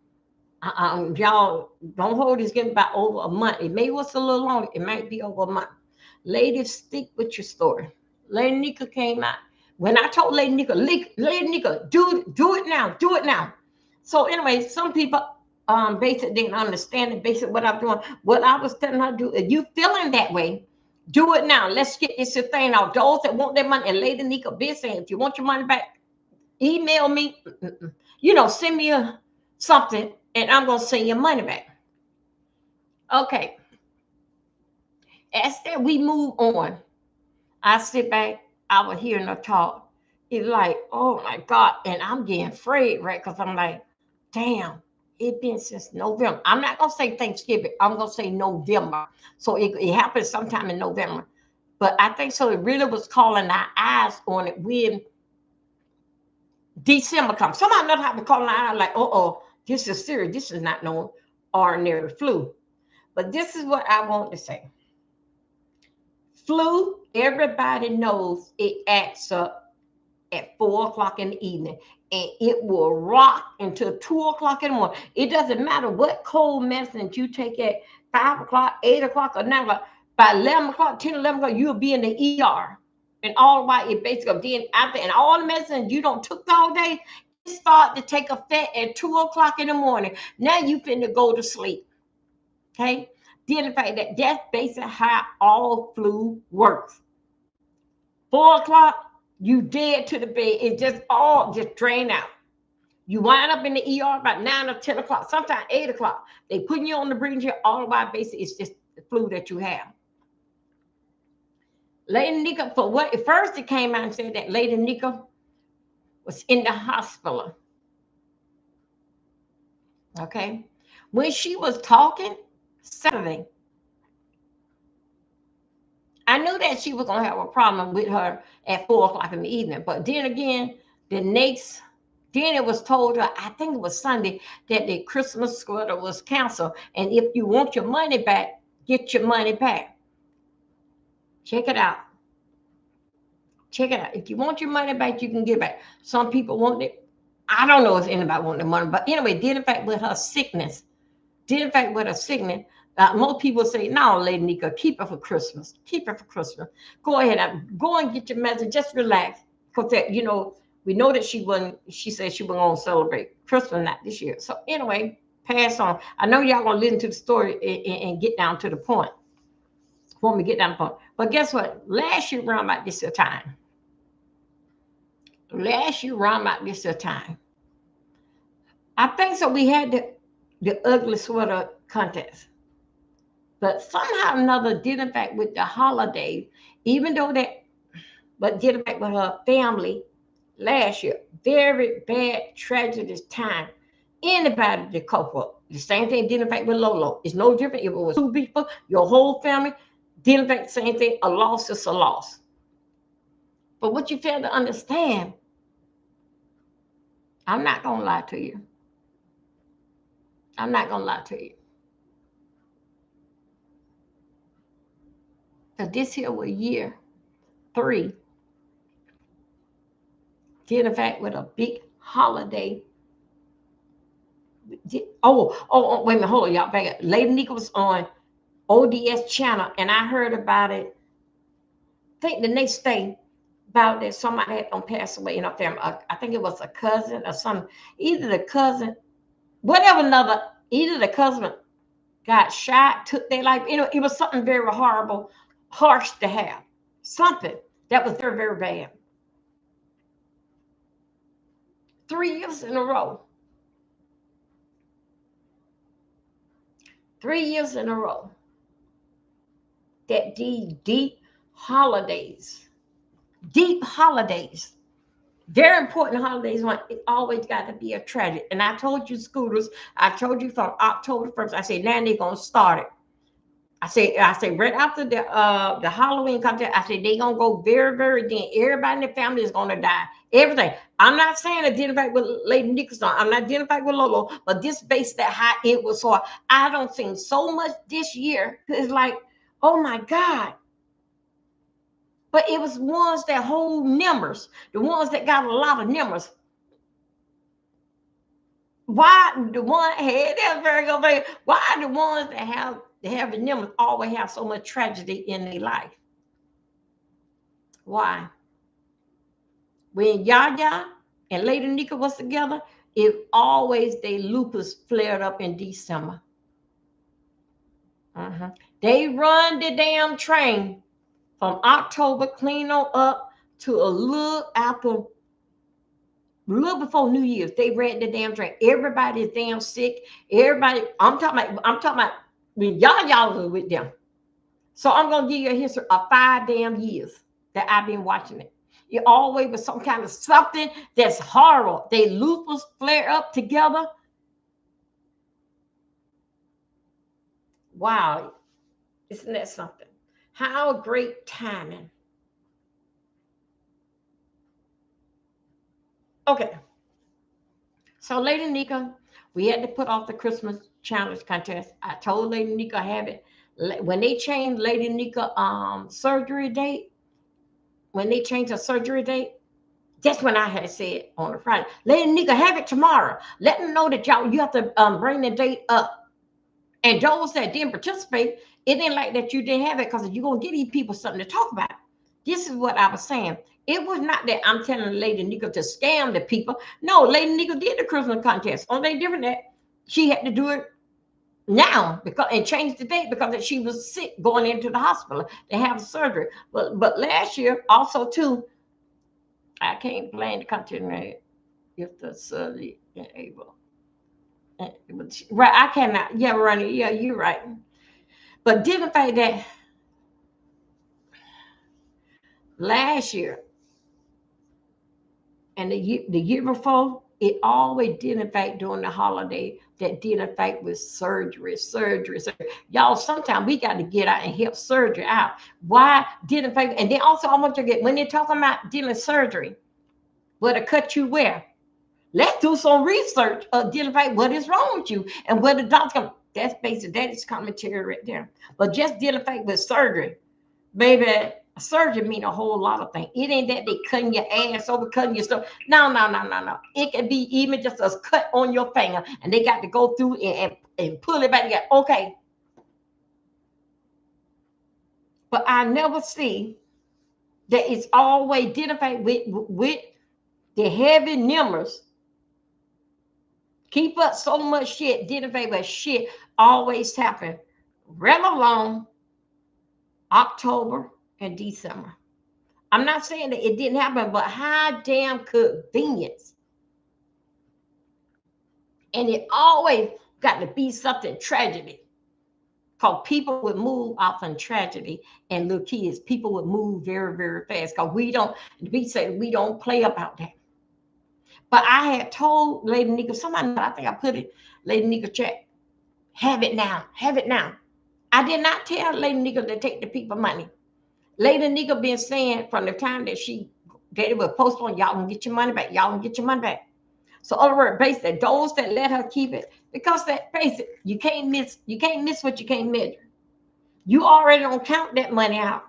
Y'all don't hold this getting about over a month. It may was a little longer. It might be over a month. Ladies, stick with your story. Lady Nika came out. When I told Lady Nika, do it now, do it now. So anyway, some people basically didn't understand it, basically what I'm doing. What I was telling her to do, if you feeling that way, do it now. Let's get this thing out. Those that want their money, and Lady Nika been saying, if you want your money back, email me, send me something, and I'm gonna send your money back. Okay. As that we move on, I sit back, I was hearing her talk. It's like, oh my God. And I'm getting afraid, right? Because I'm like, damn, it's been since November. I'm not going to say Thanksgiving. I'm going to say November. So it happened sometime in November. But I think so. It really was calling our eyes on it when December comes. Somebody knows how to call our eyes like, this is serious. This is not no ordinary flu. But this is what I want to say. Flu, everybody knows it acts up at 4 o'clock in the evening, and it will rock until 2 o'clock in the morning. It doesn't matter what cold medicine you take at 5 o'clock, 8 o'clock, or 9 o'clock. By 11 o'clock, 10, 11 o'clock, you'll be in the ER. And all while it basically being out there, and all the medicine you don't took all day, it start to take effect at 2 o'clock in the morning. Now you finna go to sleep. Okay? Then the fact that that's basically how all flu works. 4 o'clock, you dead to the bed. It just drain out. You wind up in the ER about 9 or 10 o'clock, sometimes 8 o'clock. They putting you on the breathing chair. All the while, basically, it's just the flu that you have. Lady Nika, for what at first it came out and said that Lady Nika was in the hospital. Okay. When she was talking Saturday, I knew that she was gonna have a problem with her at 4 o'clock in the evening. But then again, then it was told her, I think it was Sunday, that the Christmas sweater was canceled. And if you want your money back, get your money back. Check it out. Check it out. If you want your money back, you can get back. Some people want it. I don't know if anybody want the money, but anyway, did in fact with her sickness. Most people say, no, Lady Nika, keep it for Christmas. Keep it for Christmas. Go ahead. Go and get your medicine. Just relax. Because we know that she said she wasn't going to celebrate Christmas not this year. So anyway, pass on. I know y'all gonna listen to the story and get down to the point. Want me to get down to the point. But guess what? Last year around about this time. Last year around about this time. I think so. We had the ugly sweater contest. But somehow or another did in fact with the holiday, even though that, but did in fact with her family last year. Very bad, tragedy time. Anybody to cope up. The same thing did in fact with Lolo. It's no different if it was two people, your whole family, did in fact the same thing. A loss is a loss. But what you fail to understand, I'm not gonna lie to you. I'm not gonna lie to you. Because this here was year 3, did in fact with a big holiday. Wait a minute, hold on, y'all. Back up. Lady Nika was on ODS channel, and I heard about it. I think the next day about that somebody had pass away in our family. I think it was a cousin or something. Either the cousin, whatever another, either the cousin got shot, took their life. You know, it was something very horrible, harsh to have. Something that was very, very bad. 3 years in a row. 3 years in a row. That deep holidays. Deep holidays. Very important holidays. It always got to be a tragedy. And I told you, Scooters, I told you from October 1st, I said, now they're going to start it. I say right after the Halloween contest, I said they gonna go very, very then. Everybody in the family is gonna die. Everything. I'm not saying identify with Lady Nicholson. I'm not identifying with Lolo, but this based that how it was. So I don't think so much this year. It's like, oh my God. But it was ones that hold numbers, the ones that got a lot of numbers. Why the one hey, that's very good. Why the ones that have the numbers always have so much tragedy in their life? Why? When Yaya and Lady Nika was together, it always they lupus flared up in December. They run the damn train from October clean on up to a little before New Year's. They ran the damn train. Everybody's damn sick. Everybody, I'm talking about when y'all was with them. So I'm gonna give you a history of 5 damn years that I've been watching it. It always was some kind of something that's horrible. They lupus flare up together. Wow, isn't that something? How great timing. Okay, so Lady Nika, we had to put off the Christmas challenge contest. I told Lady Nika have it when they changed Lady Nika surgery date. When they changed her surgery date, that's when I had said on a Friday, Lady Nika, have it tomorrow. Let them know that you have to bring the date up. And those that didn't participate, it ain't like that you didn't have it because you're going to give these people something to talk about. This is what I was saying. It was not that I'm telling Lady Nika to scam the people. No, Lady Nika did the Christmas contest. Only different that she had to do it now and change the date because she was sick going into the hospital to have surgery. But last year also too, I can't blame the country if the surgery able. Right, I cannot. Yeah, Ronnie. Yeah, you're right. But didn't think that last year and the year before, it always did in fact during the holiday that did in fact with surgery. Y'all, sometimes we got to get out and help surgery out. Why did in fact, and then also I want you to get when they're talking about dealing surgery, where to cut you where. Let's do some research of dealing with what is wrong with you and where the doctor come. That's basic. That is commentary right there. But just dealing with surgery, baby, surgery mean a whole lot of things. It ain't that they cutting your ass over, cutting your stuff. No. It can be even just a cut on your finger, and they got to go through and pull it back together. Okay. But I never see that it's always identified with the heavy numbers Keep up so much shit, did a favor, shit always happen. Right along October and December. I'm not saying that it didn't happen, but how damn convenience. And it always got to be something tragedy. Because people would move off in tragedy and little kids, people would move very, very fast. Because we say we don't play about that. But I had told Lady Nika, somebody, I think I put it, Lady Nika chat, have it now, have it now. I did not tell Lady Nika to take the people money. Lady Nika been saying from the time that she gave a post on, y'all gonna get your money back, y'all gonna get your money back. So other word, basically, those that let her keep it, because that basic, you can't miss what you can't measure. You already don't count that money out.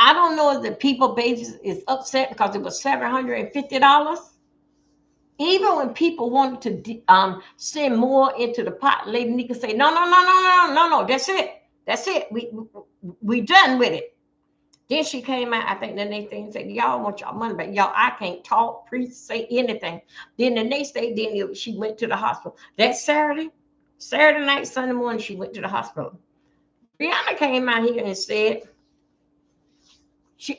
I don't know if the people base is upset because it was $750. Even when people wanted to send more into the pot, Lady Nika say, no, that's it. We done with it. Then she came out, I think the next thing said, y'all want y'all money back. Y'all, I can't talk, preach, say anything. Then the next day, she went to the hospital. That Saturday night, Sunday morning, she went to the hospital. Brianna came out here and said,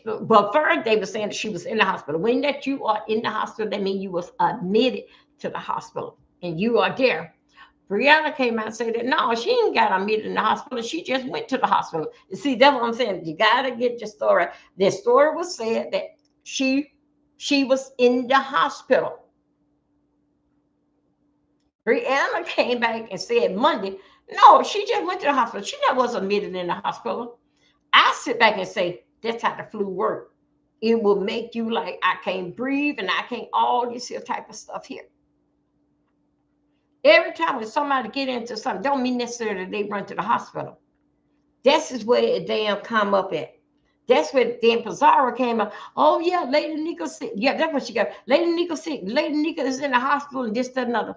but first they were saying that she was in the hospital. When that you are in the hospital, that means you was admitted to the hospital and you are there. Brianna came out and said that no, she ain't got admitted in the hospital. She just went to the hospital. You see, that's what I'm saying. You gotta get your story. The story was said that she was in the hospital. Brianna came back and said Monday, no, she just went to the hospital. She never was admitted in the hospital. I sit back and say, that's how the flu works. It will make you like, I can't breathe and I can't all this here type of stuff here. Every time when somebody get into something, don't mean necessarily they run to the hospital. This is where it damn come up at. That's where Dan Pizarro came up. Oh yeah, Lady Nika sick. Yeah, that's what she got. Lady Nika sick. Lady Nika is in the hospital and this, that, another.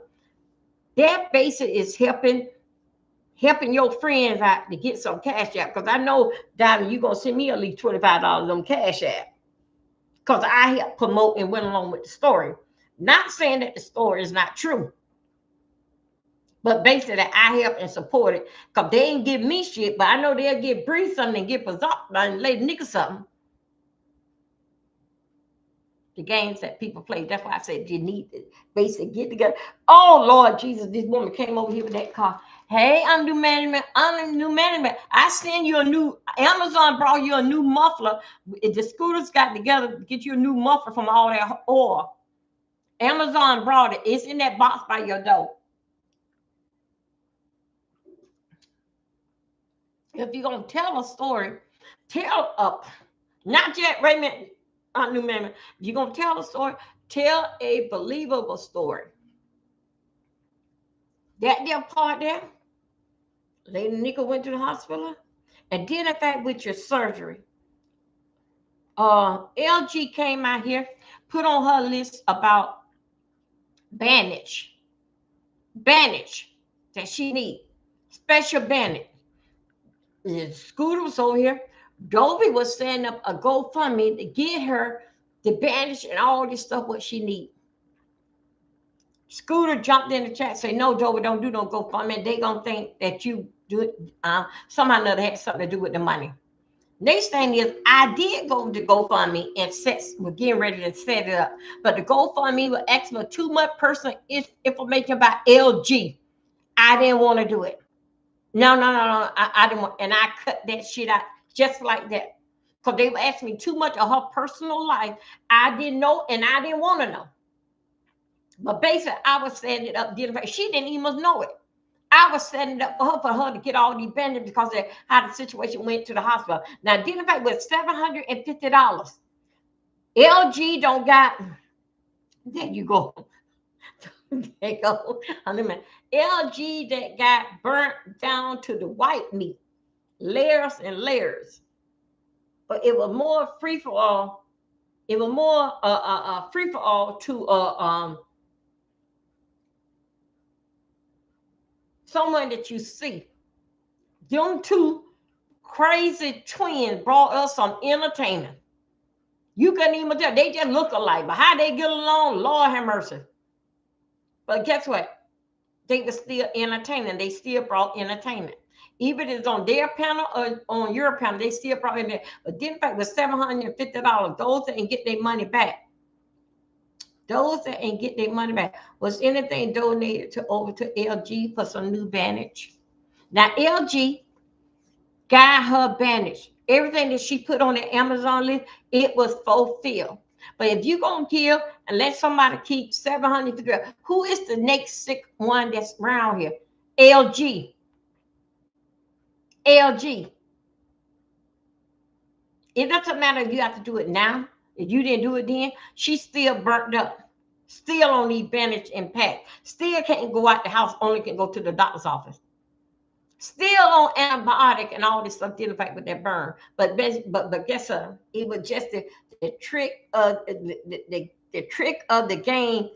That basic is helping your friends out to get some cash out. Because I know, Diamond, you're going to send me at least $25 of them cash out. Because I helped promote and went along with the story. Not saying that the story is not true. But basically, I helped and supported. Because they ain't give me shit, but I know they'll give Bree something and give Pizarro and Lady Nika something. The games that people play. That's why I said you need to basically get together. Oh, Lord Jesus, this woman came over here with that car. Hey, I'm new management. I send you a new, Amazon brought you a new muffler. The scooters got together to get you a new muffler from all that oil. Amazon brought it. It's in that box by your door. If you're going to tell a story, tell up. Not yet, Raymond. New management. If you're going to tell a story, tell a believable story. That their part there, Lady Nika went to the hospital and did in fact with your surgery. LG came out here, put on her list about bandage that she need, special bandage. The Scooter was over here. Dolby was setting up a GoFundMe to get her the bandage and all this stuff what she need. Scooter jumped in the chat, say, no, Dolby, don't do no GoFundMe. They gonna think that you do it. Somehow or another had something to do with the money. Next thing is, I did go to GoFundMe and we're getting ready to set it up. But the GoFundMe was asking for too much personal information about LG. I didn't want to do it. No. I didn't want, and I cut that shit out just like that. Because they were asking me too much of her personal life. I didn't know, and I didn't want to know. But basically, I was setting it up. She didn't even know it. I was setting it up for her to get all these bandages because of how the situation went to the hospital. Now, dealing with $750. LG don't got. There you go. There you go. LG that got burnt down to the white meat, layers and layers. But it was more free for all. It was more free for all to someone that you see. Them two crazy twins brought us some entertainment. You couldn't even tell. They just look alike. But how they get along, Lord have mercy. But guess what? They were still entertaining. They still brought entertainment. Even if it's on their panel or on your panel, they still brought in there. But then, in fact, with $750, those that ain't get their money back. Those that ain't get their money back. Was anything donated to over to LG for some new Vantage? Now, LG got her Vantage. Everything that she put on the Amazon list, it was fulfilled. But if you're going to give and let somebody keep 700, who is the next sick one that's around here? LG. LG. It doesn't matter if you have to do it now. If you didn't do it then, she's still burnt up. Still on the Vantage impact. Still can't go out the house, only can go to the doctor's office. Still on antibiotic and all this stuff dealing with that burn. But guess what? It was just the trick of the trick of the game.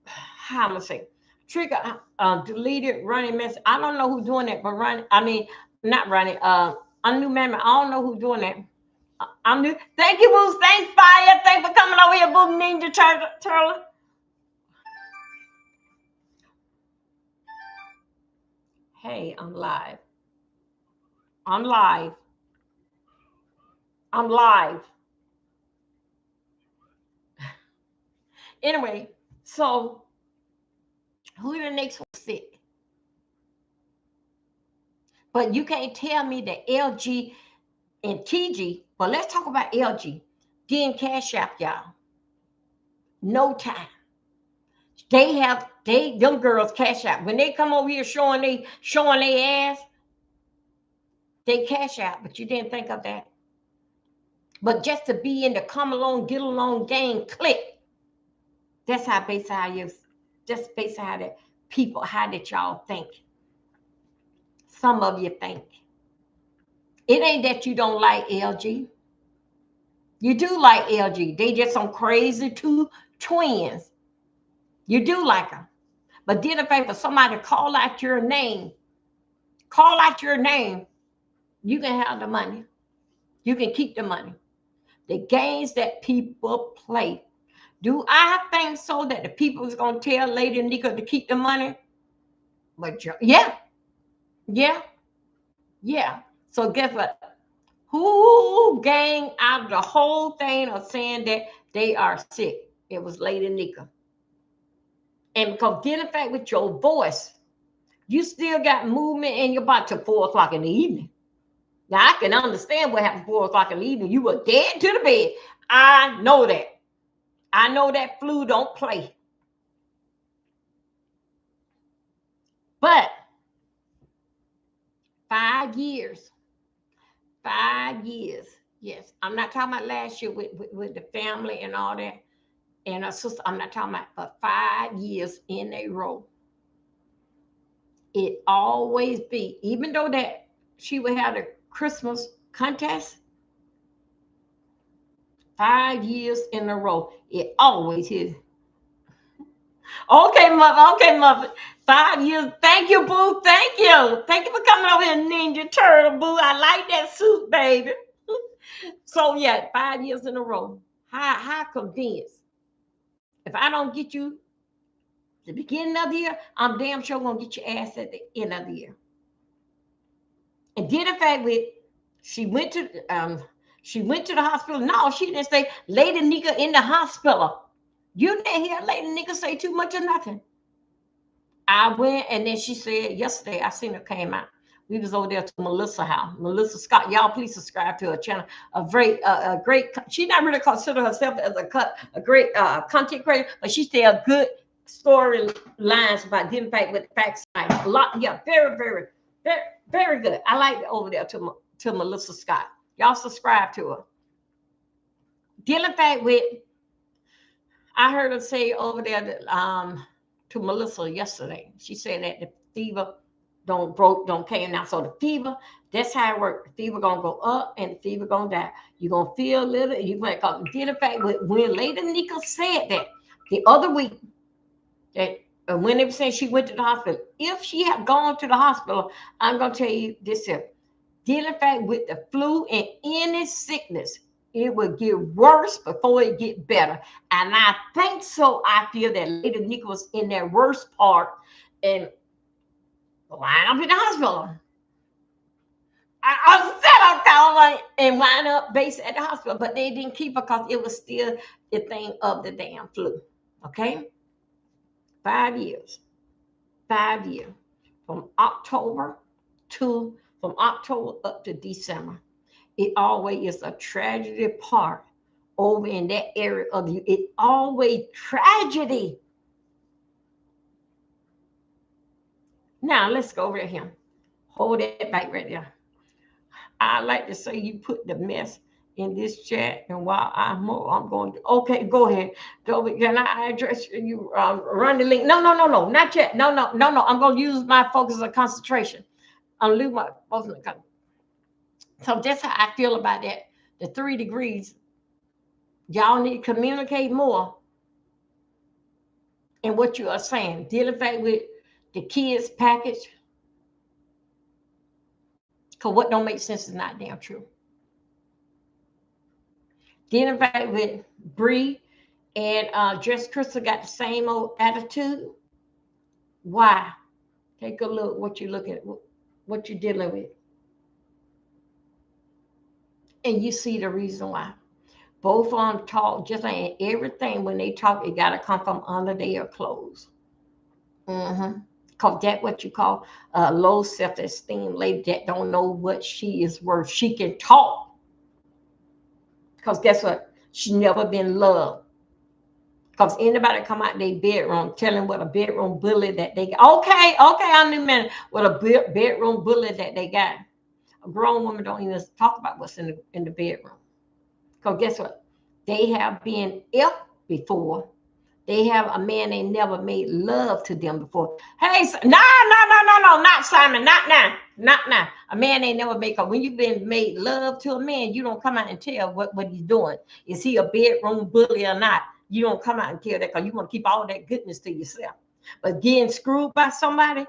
How am I gonna say? Trick of deleted running message. I don't know who's doing that, but not running. I'm new member. I don't know who's doing that. I'm new. Thank you, Boo. Thanks, Fire. Thanks for coming over here, Boo Ninja Turtle. Hey, I'm live. I'm live. I'm live. Anyway, so who the next one sick? But you can't tell me that LG and TG, but let's talk about LG. Getting Cash App, y'all. No time. Them girls Cash App. When they come over here showing their ass, they Cash App, but you didn't think of that. But just to be in the come along, get along game, click. That's how basically just basically how that people, how that y'all think. Some of you think. It ain't that you don't like LG. You do like LG. They just some crazy two twins. You do like them. But then if for somebody call out your name, you can have the money. You can keep the money. The games that people play. Do I think so that the people is going to tell Lady Nika to keep the money? But yeah. So guess what? Who gang out of the whole thing of saying that they are sick? It was Lady Nika. And because dealing fact with your voice, you still got movement in your body till 4 o'clock in the evening. Now I can understand what happened 4 o'clock in the evening. You were dead to the bed. I know that. I know that flu don't play. But 5 years. 5 years. Yes. I'm not talking about last year with the family and all that. And her sister, I'm not talking about for 5 years in a row. It always be, even though that she would have a Christmas contest, 5 years in a row, it always is. Okay, mother. 5 years. Thank you, Boo. Thank you. Thank you for coming over here, Ninja Turtle, Boo. I like that suit, baby. So yeah, 5 years in a row. How convinced? If I don't get you the beginning of the year, I'm damn sure gonna get your ass at the end of the year. And then in fact, she went to the hospital. No, she didn't say Lady Nika in the hospital. You didn't hear Lady Nika say too much or nothing. I went, and then she said yesterday, I seen her came out. We was over there to Melissa house. Melissa Scott. Y'all please subscribe to her channel. A great, she not really consider herself as a great content creator, but she tell good story lines about getting back with facts. A lot, yeah, very, very, very, very good. I like it over there to Melissa Scott. Y'all subscribe to her. Dealing fact with, I heard her say over there that, to Melissa yesterday. She said that the fever don't came now. So the fever, that's how it works. The fever gonna go up and the fever gonna die. You're gonna feel a little, you might go get it back. When Lady Nika said that the other week, that when they were saying she went to the hospital, if she had gone to the hospital, I'm gonna tell you this here. Dealing fact with the flu and any sickness, it would get worse before it get better. And I think so. I feel that Lady Nichols in that worst part and wind up in the hospital. I said I'm calling and wind up based at the hospital, but they didn't keep her because it was still the thing of the damn flu. Okay, 5 years, 5 years from October from October up to December. It always is a tragedy part over in that area of you. It always tragedy. Now let's go over to him. Hold that back right there. I like to say you put the mess in this chat, and while I'm going to, okay, go ahead. Toby, can I address you? Run the link. No, not yet. No. I'm going to use my focus of concentration. I'll lose my focus of concentration. So that's how I feel about that. The 3 degrees. Y'all need to communicate more in what you are saying. Dealing with the kids package. Because what don't make sense is not damn true. Dealing with Bree and Jess Crystal got the same old attitude. Why? Take a look what you're looking at, what you're dealing with. And you see the reason why. Both of them talk just like everything. When they talk, it got to come from under their clothes. Because that's what you call a low self-esteem lady that don't know what she is worth. She can talk. Because guess what? She's never been loved. Because anybody come out their bedroom telling what a bedroom bully that they got. Okay, I knew man what a bedroom bully that they got. A grown woman don't even talk about what's in the bedroom. Because guess what? They have been F before. They have a man they never made love to them before. Hey, no, not Simon, not now. A man they never made. Because when you've been made love to a man, you don't come out and tell what he's doing. Is he a bedroom bully or not? You don't come out and tell that because you want to keep all that goodness to yourself. But getting screwed by somebody,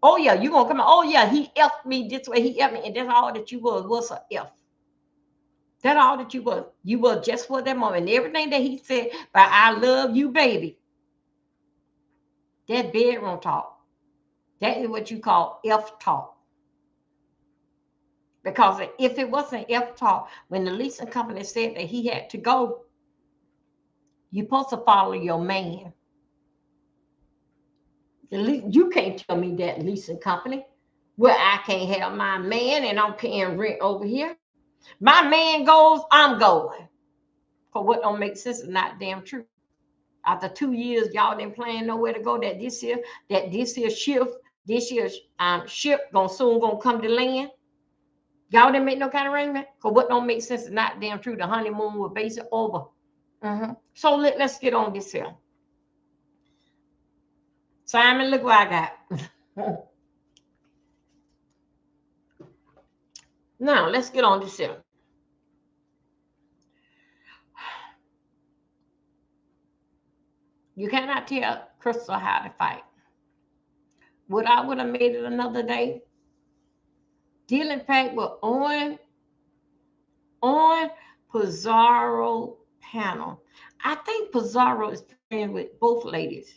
oh yeah, you're going to come out, oh yeah, he F'd me this way, he F'd me, and that's all that you was a F. That's all that you was. You were just for that moment. And everything that he said, but I love you, baby. That bedroom talk. That is what you call F talk. Because if it wasn't F talk, when the leasing company said that he had to go, you're supposed to follow your man. You can't tell me that leasing company where I can't have my man and I'm paying rent over here. My man goes, I'm going. For what don't make sense is not damn true. After 2 years, y'all didn't plan nowhere to go. That this year ship gonna come to land. Y'all didn't make no kind of arrangement. Cause what don't make sense is not damn true. The honeymoon was basically over. So let's get on this here. Simon, look what I got. Now let's get on this here. You cannot tell Crystal how to fight. Would I have made it another day? Dealing fact with on Pizarro panel. I think Pizarro is playing with both ladies.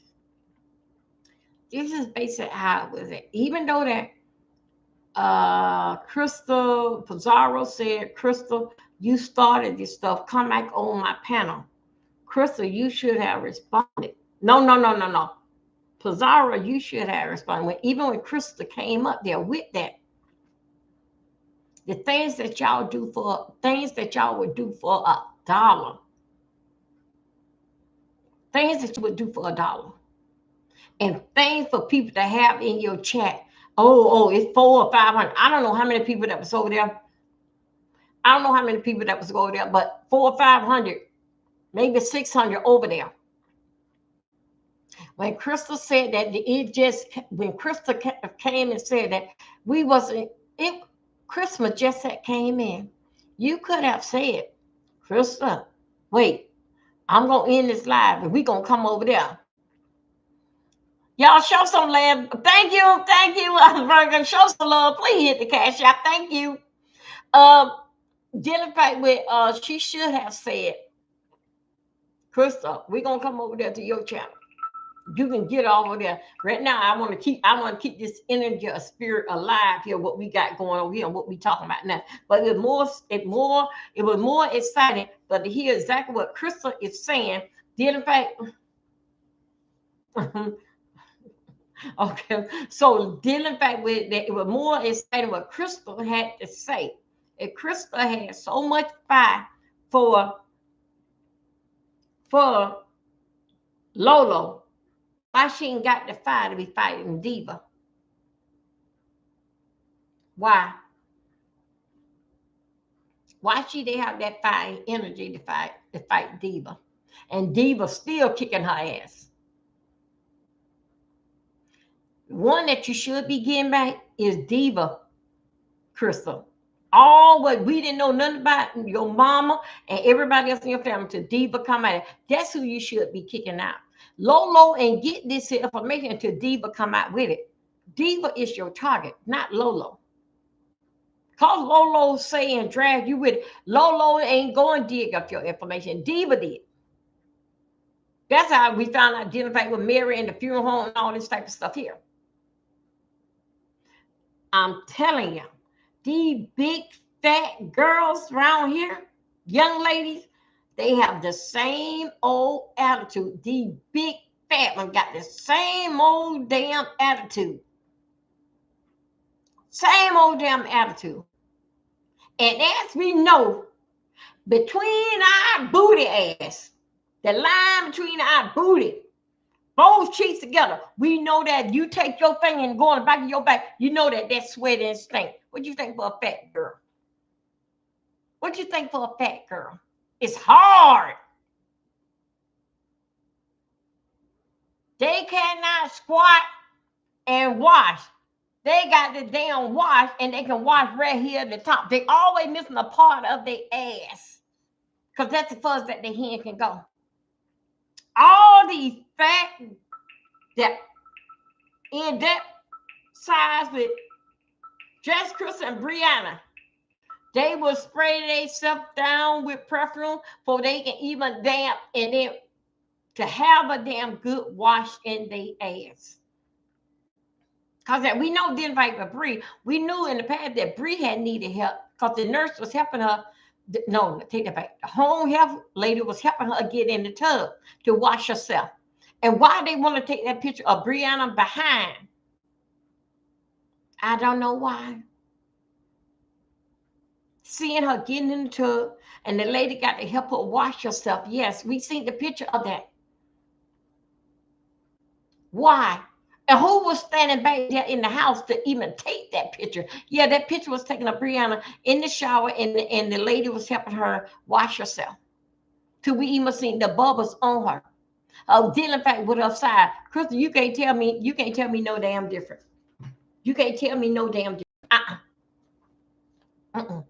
This is basically how it was. Even though that Crystal Pizarro said, Crystal, you started this stuff. Come back on my panel. Crystal, you should have responded. No. Pizarro, you should have responded. Even when Crystal came up there with that, the things that y'all would do for $1. Things that you would do for $1. And things for people to have in your chat. Oh, it's 400 or 500. I don't know how many people that was over there. But 400 or 500, maybe 600 over there. When Crystal said that, when Crystal came and said that Christmas just came in, you could have said, Crystal, wait, I'm going to end this live and we're going to come over there. Y'all show some love. Thank you. Show some love. Please hit the cash app. Thank you. dealing fact with she should have said, Crystal, we're gonna come over there to your channel. You can get over there. Right now, I want to keep this energy of spirit alive here, what we got going on here and what we talking about now. But it was more exciting, but to hear exactly what Crystal is saying, dealing fact. Okay, so dealing back with that, it was more exciting what Crystal had to say. And Crystal had so much fire for for Lolo. Why she ain't got the fire to be fighting Diva? Why? Why she didn't have that fire and energy to fight Diva? And Diva still kicking her ass. One that you should be getting back is Diva, Crystal. All what we didn't know nothing about your mama and everybody else in your family to Diva come out. That's who you should be kicking out. Lolo and get this information until Diva come out with it. Diva is your target, not Lolo. Cause Lolo say and drag you with it. Lolo ain't going to dig up your information. Diva did. That's how we found out identify with Mary and the funeral home and all this type of stuff here. I'm telling you, these big fat girls around here, young ladies, they have the same old attitude. These big fat ones got the same old damn attitude. Same old damn attitude. And as we know, between our booty ass, the line between our booty, both cheeks together, we know that you take your finger and go on the back of your back, you know that that's sweat and stink. What do you think for a fat girl? What do you think for a fat girl? It's hard. They cannot squat and wash. They got the damn wash and they can wash right here at the top. They always missing a part of their ass because that's the furthest that their hand can go. All these fat, that in that size with Jess, Chris, and Brianna, they will spray themselves down with perfume before they can even damp and then to have a damn good wash in their ass. Because we know didn't fight with Bree. We knew in the past that Bree had needed help because the nurse was helping her. No, take that back. The home health lady was helping her get in the tub to wash herself. And why they want to take that picture of Brianna behind? I don't know why. Seeing her getting in the tub and the lady got to help her wash herself. Yes, we seen the picture of that. Why? And who was standing back there in the house to even take that picture? Yeah, that picture was taken of Brianna in the shower, and the lady was helping her wash herself. Till we even seen the bubbles on her. Dealing back with her side. Crystal, you can't tell me no damn different. You can't tell me no damn different.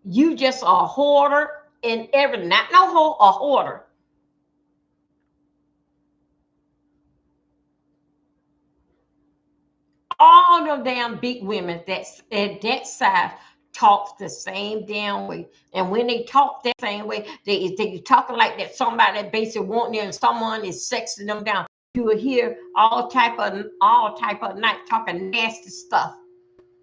You just a hoarder in everything. Not no hoe, a hoarder. All them damn big women that's at that size talks the same damn way. And when they talk that same way, they talking like that somebody that basically wanting them and someone is sexing them down. You will hear all type of night talking nasty stuff.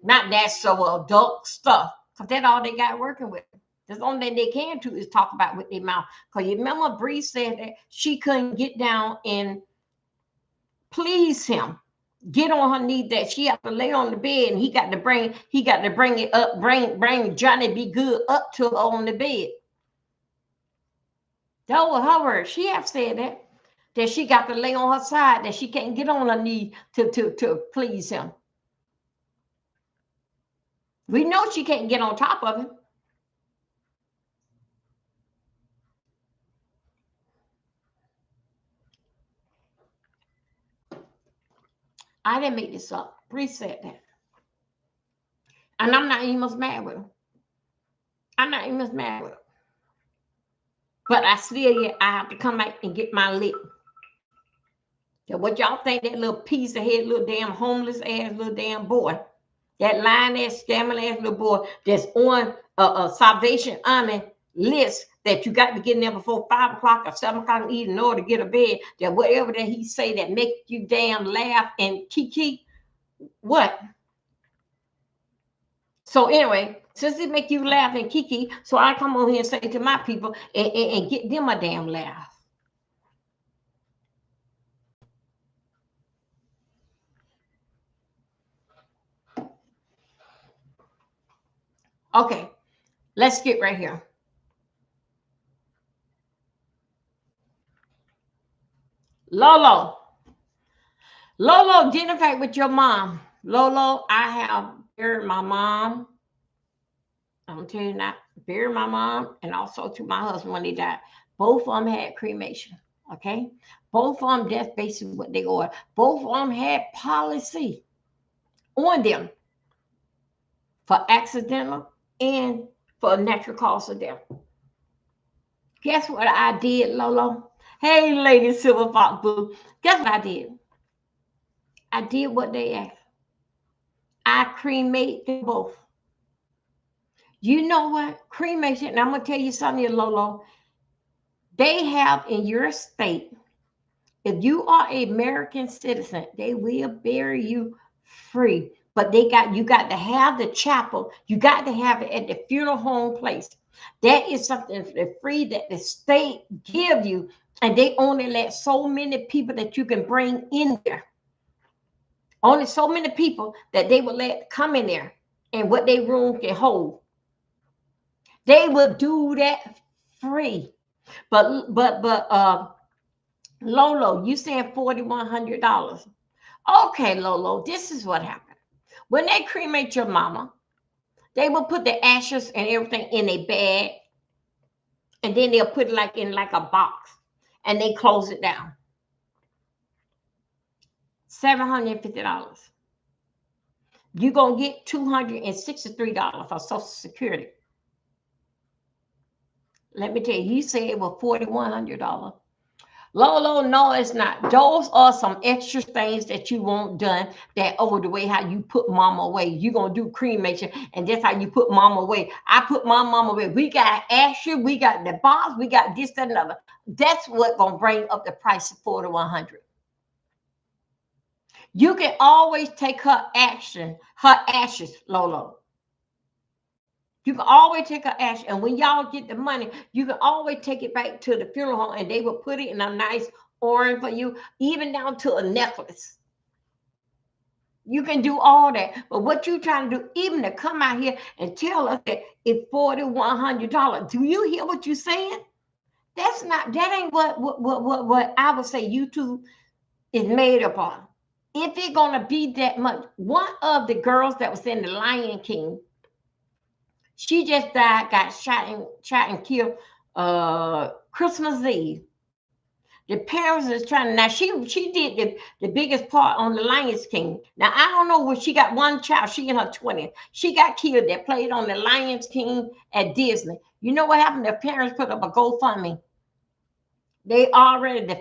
Not that so adult stuff. Because that's all they got working with. The only thing they can do is talk about with their mouth. Because you remember Bree said that she couldn't get down and please him. Get on her knee, that she have to lay on the bed and he got to bring it up, bring Johnny Be Good up to her on the bed. That was her word. She have said that she got to lay on her side, that she can't get on her knee to please him. We know she can't get on top of him. I didn't make this up. Bree said that. And I'm not even mad with him. I'm not even mad with him. But I have to come back and get my lip. So what y'all think that little piece of head, little damn homeless ass little damn boy, that lying ass, scamming ass little boy that's on Salvation Army list that you got to get in there before 5 o'clock or 7 o'clock in the evening in order to get a bed, that whatever that he say that make you damn laugh and kiki, what? So anyway, since it make you laugh and kiki, so I come on here and say to my people and get them a damn laugh. Okay, let's get right here. Lolo, didn't fight with your mom. Lolo, I have buried my mom. I'm telling you that, buried my mom, and also to my husband when he died. Both of them had cremation. Okay, both of them, that's basically what they are. Both of them had policy on them for accidental and for natural cause of death. Guess what I did, Lolo? Hey, Lady Silver Fox Boo. Guess what I did? I did what they asked. I cremate them both. You know what? Cremation, and I'm going to tell you something, Lolo. They have in your state, if you are an American citizen, they will bury you free. But you got to have the chapel. You got to have it at the funeral home place. That is something free that the state give you, and they only let so many people that you can bring in there. Only so many people that they will let come in there, and what they room can hold. They will do that free. But Lolo, you saying $4,100? Okay, Lolo, this is what happened. When they cremate your mama, they will put the ashes and everything in a bag, and then they'll put it in a box, and they close it down. $750. You're gonna get $263 for Social Security. Let me tell you, you said it was $4,100. Lolo, no, it's not. Those are some extra things that you want done that over the way how you put mama away. You're going to do cremation, and that's how you put mama away. I put my mama away. We got ashes, we got the box, we got this, that, and other. That's what going to bring up the price of $4,100. You can always take her ashes, Lolo. You can always take her ash, and when y'all get the money, you can always take it back to the funeral home, and they will put it in a nice orange for you, even down to a necklace. You can do all that, but what you trying to do, even to come out here and tell us that it's $4,100? Do you hear what you're saying? That ain't what I would say YouTube is made upon. If it's gonna be that much, one of the girls that was in the Lion King, she just died, got shot and killed Christmas Eve. The parents is trying to, now she did the biggest part on the Lion King. Now I don't know where she got one child, she in her 20s. She got killed that played on the Lion King at Disney. You know what happened? The parents put up a GoFundMe. The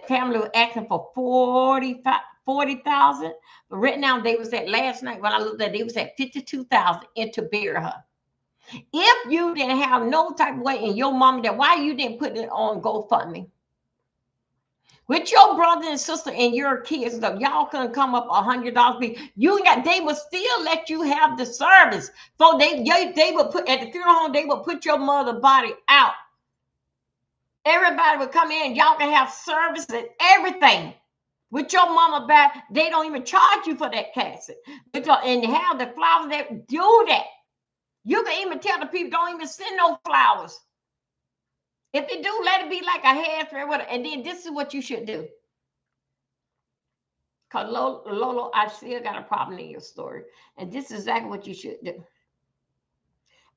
family was asking for 40,000. But right now they was at, last night when I looked at it, they was at 52,000 and to bury her. If you didn't have no type of way in your mom, that why you didn't put it on GoFundMe? With your brother and sister and your kids, stuff, y'all couldn't come up $100. They would still let you have the service. So they would put at the funeral home, they would put your mother's body out. Everybody would come in, y'all can have service and everything. With your mama back, they don't even charge you for that casket. And have the flowers that do that. You can even tell the people don't even send no flowers. If they do, let it be like a head for whatever. And then this is what you should do. Because Lolo, I still got a problem in your story. And this is exactly what you should do.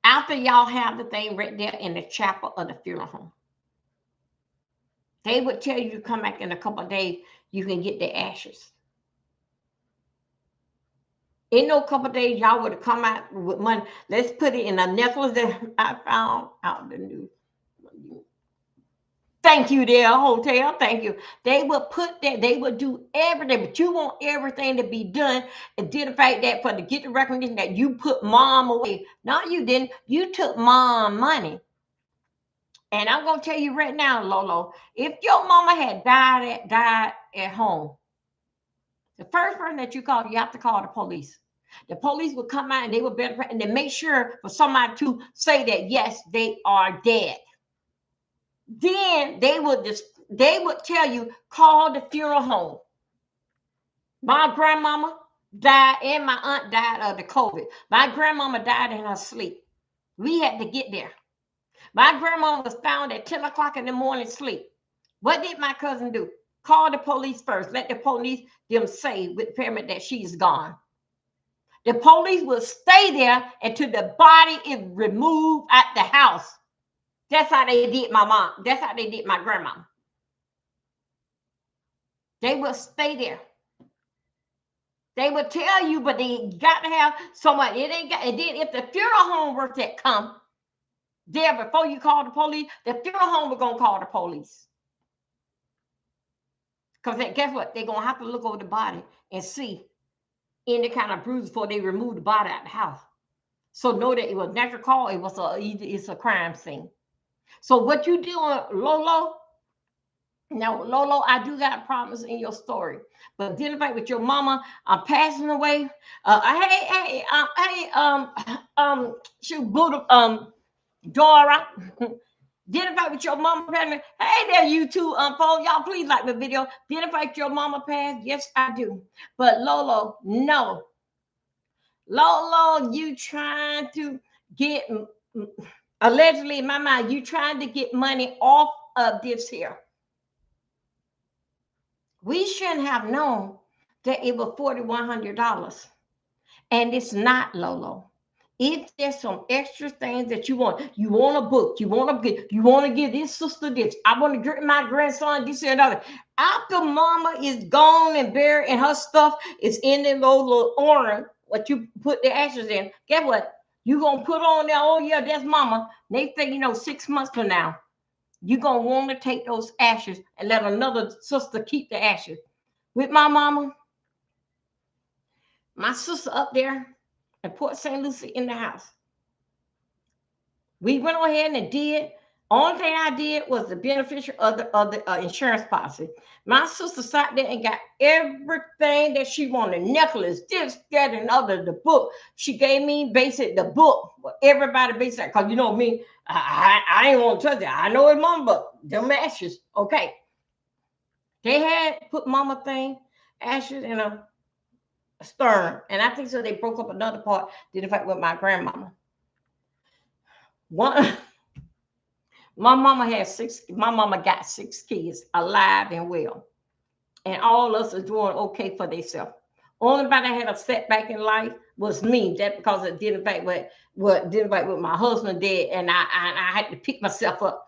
After y'all have the thing right there in the chapel of the funeral home, they would tell you to come back in a couple of days, you can get the ashes. In no couple of days, y'all would have come out with money. Let's put it in a necklace that I found out the news. Thank you, there, hotel. Thank you. They would put that, they would do everything, but you want everything to be done. And did the fact that for to get the recognition that you put mom away. No, you didn't. You took mom money. And I'm gonna tell you right now, Lolo, if your mama had died at home, the first person that you call, you have to call the police. The police would come out and they would better and they make sure for somebody to say that yes, they are dead. Then they would tell you, call the funeral home. My grandmama died and my aunt died of the COVID. My grandmama died in her sleep. We had to get there. My grandmama was found at 10 o'clock in the morning sleep. What did my cousin do? Call the police first. Let the police them say with the paramedic that she's gone. The police will stay there until the body is removed at the house. That's how they did my mom. That's how they did my grandma. They will stay there. They will tell you, but they got to have someone. It ain't got. And then if the funeral home were to come there before you call the police, the funeral home was gonna call the police. Because guess what? They're gonna have to look over the body and see any kind of bruise before they remove the body out of the house. So know that it was natural cause. It's a crime scene. So what you doing, Lolo? Now, Lolo, I do got problems in your story, but dealing with your mama, I'm passing away. Shoot, Buddha, Dora. Dealing with your mama passing. Hey there, you two, folks. Y'all please like the video. Dealing with your mama passed. Yes, I do. But Lolo, no. Lolo, you trying to get allegedly in my mind, you trying to get money off of this here. We shouldn't have known that it was $4,100. And it's not, Lolo. If there's some extra things that you want a book, you want to give this sister this, I want to give my grandson this and another. After mama is gone and buried and her stuff is in the little urn, what you put the ashes in, guess what? You gonna put on there, oh yeah, that's mama. They say, 6 months from now, you're going to want to take those ashes and let another sister keep the ashes. With my mama, my sister up there in Port St. Lucie in the house. We went ahead and did. Only thing I did was the beneficiary of the insurance policy. My sister sat there and got everything that she wanted. Necklace, this, that, and other, the book. She gave me basic the book. Everybody basic, because you know me, I ain't want to touch it. I know it's mama, but them ashes. Okay. They had put mama thing, ashes in a stern. And I think so they broke up another part, did in fact with my grandmama. My mama got 6 kids alive and well. And all of us are doing okay for themselves. Only body that had a setback in life was me. That because it didn't affect what my husband did. And I had to pick myself up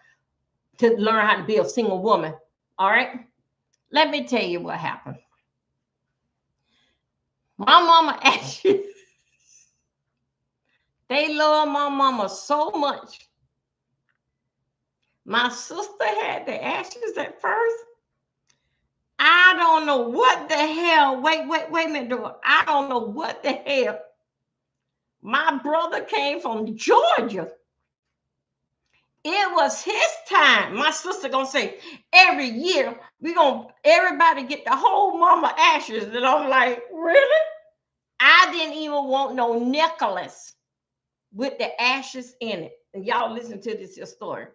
to learn how to be a single woman. All right. Let me tell you what happened. My mama actually, they love my mama so much. My sister had the ashes at first. I don't know what the hell. Wait a minute. I don't know what the hell. My brother came from Georgia. It was his time. My sister gonna say every year everybody get the whole mama ashes. And I'm like, really? I didn't even want no necklace with the ashes in it. And y'all listen to this story.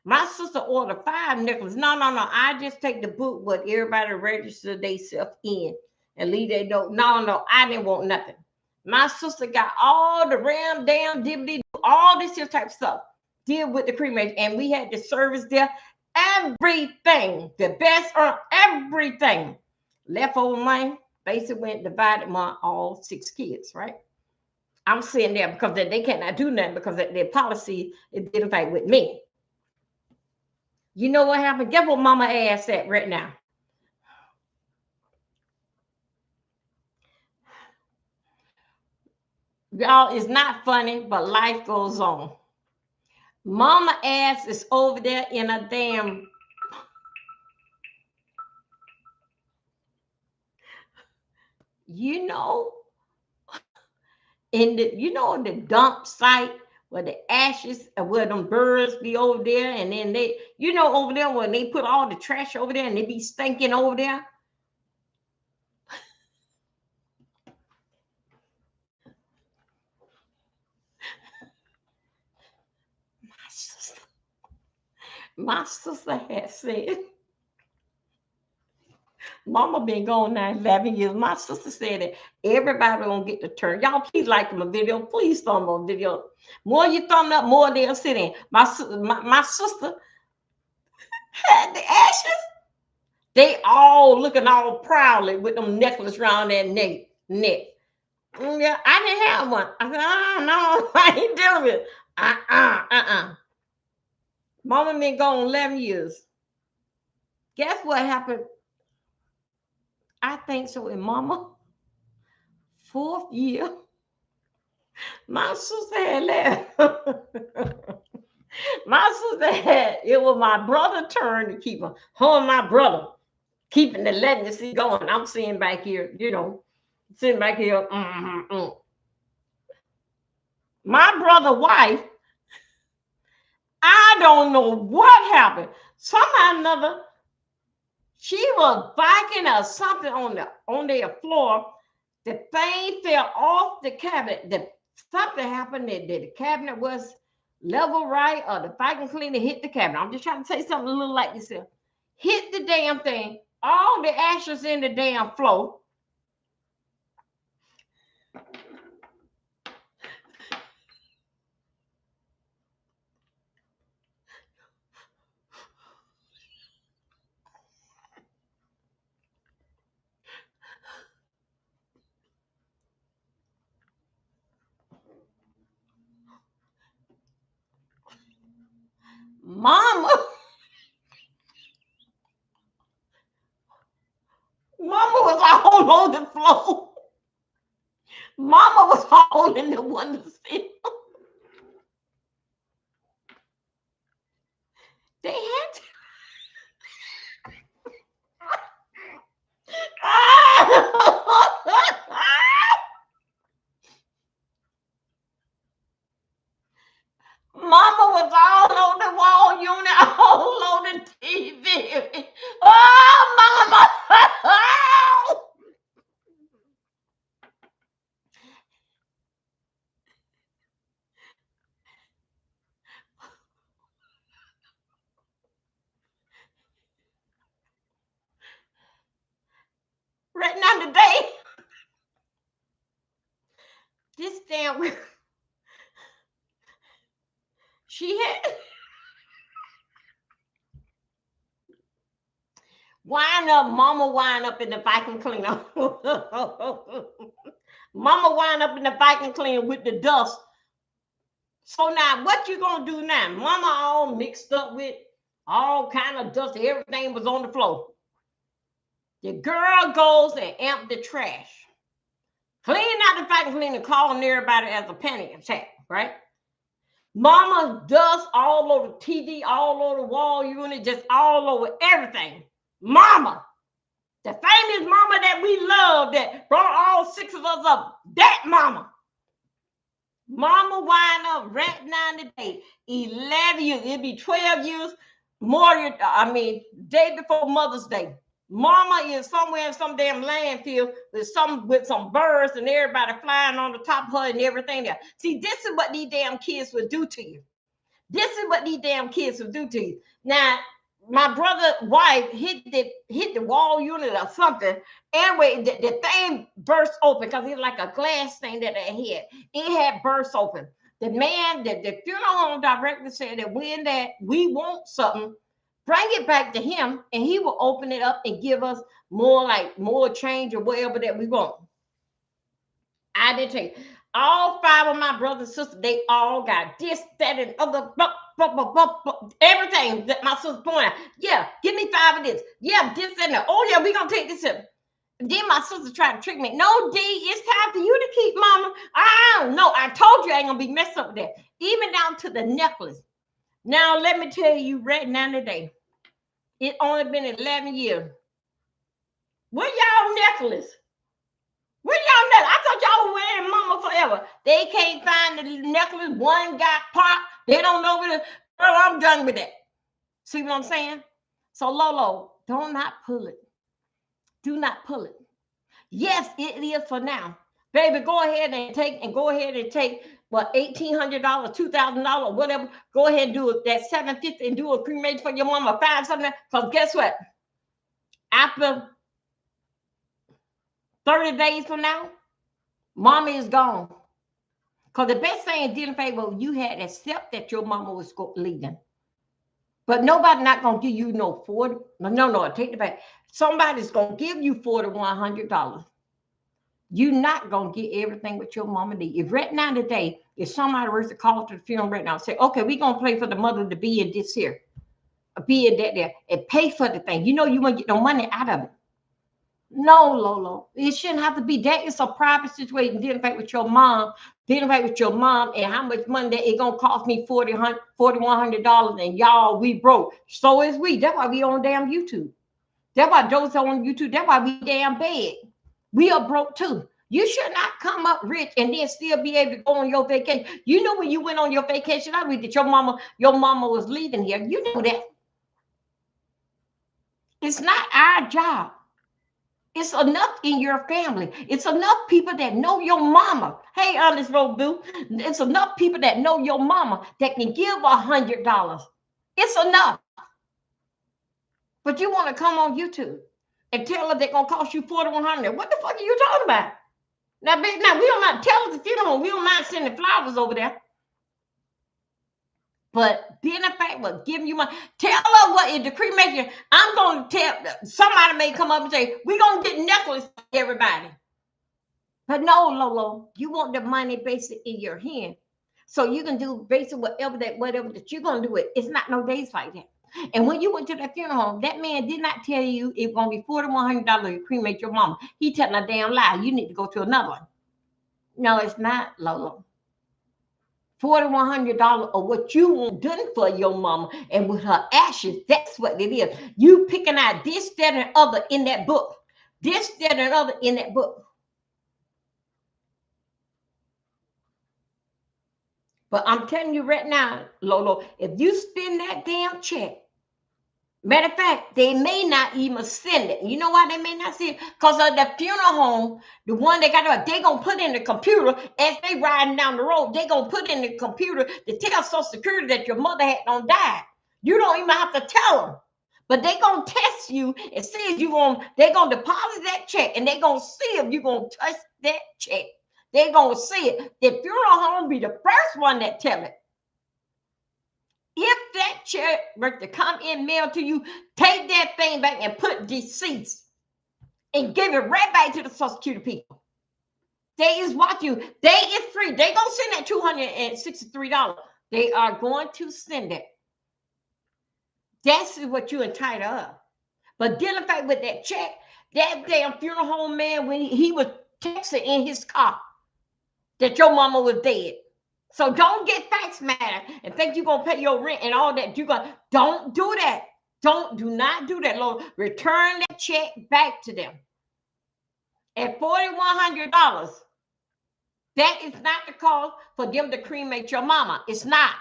My sister ordered 5 necklaces. No. I just take the book what everybody register themselves in and leave they know. No. I didn't want nothing. My sister got all the damn dibbly, all this here type of stuff. Deal with the cremation. And we had the service there. Everything. The best or everything. Leftover money. Basically went divided among all 6 kids, right? I'm sitting there because they cannot do nothing because their policy is didn't fight with me. You know what happened? Guess what mama ass at right now? Y'all, it's not funny, but life goes on. Mama ass is over there in a damn you know, in the dump site where the ashes, where them birds be over there, and then they, over there when they put all the trash over there and they be stinking over there. My sister, my sister had said, Mama been gone now 11 years. My sister said that everybody gonna get the turn. Y'all please like my video. Please thumb my video. More you thumb up, more they'll sit in. My sister had the ashes. They all looking all proudly with them necklace around that neck. Yeah, I didn't have one. I said, oh, no, I ain't dealing with it. Mama been gone 11 years. Guess what happened? I think so in Mama, 4th year, my sister had left. My sister had, it was my brother's turn to keep her. Her and my brother keeping the legacy going. I'm sitting back here, sitting back here. My brother's wife, I don't know what happened. Somehow or another, she was biking or something on their floor. The thing fell off the cabinet. Something happened that the cabinet was level right, or the vacuum cleaner hit the cabinet. I'm just trying to say something a little like this here. Hit the damn thing. All the ashes in the damn floor. Mama was all on the floor. Mama was all in the windowsill. They had to. Mama was all on the wall unit, all on the TV. Oh, Mama! Right now today, this damn, she had Mama wind up in the vacuum cleaner. Mama wind up in the vacuum cleaner with the dust. So now what you gonna do now? Mama all mixed up with all kind of dust. Everything was on the floor. The girl goes and empty the trash. Clean out the vacuum cleaner, calling everybody as a panic attack, right? Mama dust all over the TV, all over the wall unit, just all over everything. Mama, the famous mama that we love, that brought all 6 of us up, that mama. Mama wind up right now today, 11 years, it'd be 12 years more, day before Mother's Day. Mama is somewhere in some damn landfill with some birds and everybody flying on the top of her and everything there. See, this is what these damn kids would do to you. This is what these damn kids would do to you. Now, my brother's wife hit the wall unit or something. Anyway, the thing burst open because it's like a glass thing that they had. It had burst open. The man, the funeral home director said that when that we want something, bring it back to him and he will open it up and give us more change or whatever that we want. I didn't take all 5 of my brothers and sisters. They all got this, that, and other, everything that my sister pointed out. Yeah, give me 5 of this. Yeah, this and that. Oh yeah, we gonna take this in. Then my sister tried to trick me. No, D, it's time for you to keep Mama. No, I told you I ain't gonna be messed up with that. Even down to the necklace. Now let me tell you right now today. It only been 11 years. What y'all necklace? Where y'all know? I thought y'all were wearing mama forever. They can't find the necklace. One got popped. They don't know where the girl, I'm done with that. See what I'm saying? So Lolo, do not pull it. Do not pull it. Yes, it is for now. Baby, go ahead and take what, $1,800, $2,000, whatever. Go ahead and do it. That $750 and do a cremation for your mama. Find something. Because guess what? After 30 days from now, mama is gone. Because the best thing in dealing favor, you had to accept that your mama was leaving. But nobody not gonna give you no 40. No, take it back. Somebody's gonna give you $4,100. You're not gonna get everything what your mama need. If right now today, if somebody were to call to the funeral right now and say, okay, we're gonna pay for the mother to be in this here, be in that there, and pay for the thing. You know you won't get no money out of it. No, Lolo. It shouldn't have to be that. It's a private situation. Dealing with your mom, and how much money that it gonna cost me $4,100, and y'all, we broke. So is we. That's why we on damn YouTube. That's why Joe's on YouTube. That's why we damn bad. We are broke too. You should not come up rich and then still be able to go on your vacation. You know when you went on your vacation, I read that your mama was leaving here. You know that. It's not our job. It's enough in your family. It's enough people that know your mama. Hey, honest road boo. It's enough people that know your mama that can give $100. It's enough. But you want to come on YouTube and tell her they're gonna cost you $4,100. What the fuck are you talking about? Now, we don't mind tell us if you don't. We don't mind sending flowers over there. But being a fact, but giving you money, tell her what is the cremation. I'm going to tell somebody may come up and say, we're going to get necklace for everybody. But no, Lolo, you want the money basically in your hand. So you can do basically whatever that you're going to do it. It's not no days like that. And when you went to that funeral home, that man did not tell you it's going to be $4,100 to cremate your mama. He telling a damn lie. You need to go to another one. No, it's not, Lolo. $4,100 or what you want done for your mama and with her ashes. That's what it is. You picking out this, that, and other in that book. This, that, and other in that book. But I'm telling you right now, Lolo, if you spend that damn check, matter of fact, they may not even send it. You know why they may not send it? Because of the funeral home, the one they got, they going to put in the computer as they riding down the road. They going to put in the computer to tell Social Security that your mother had not died. You don't even have to tell them. But they going to test you and see if you going, they're going to deposit that check and they going to see if you're going to touch that check. They're going to see it. The funeral home be the first one that tell it. If that check were to come in mail to you, take that thing back and put deceased and give it right back to the Social Security people. They is watching you. They is free. They gonna send that $263. They are going to send it. That's what you entitled of. But dealing with that check, that damn funeral home man, when he was texting in his car that your mama was dead. So don't get facts mad and think you're going to pay your rent and all that. Don't do that. Do not do that, Lord. Return that check back to them. At $4,100, that is not the cost for them to cremate your mama. It's not.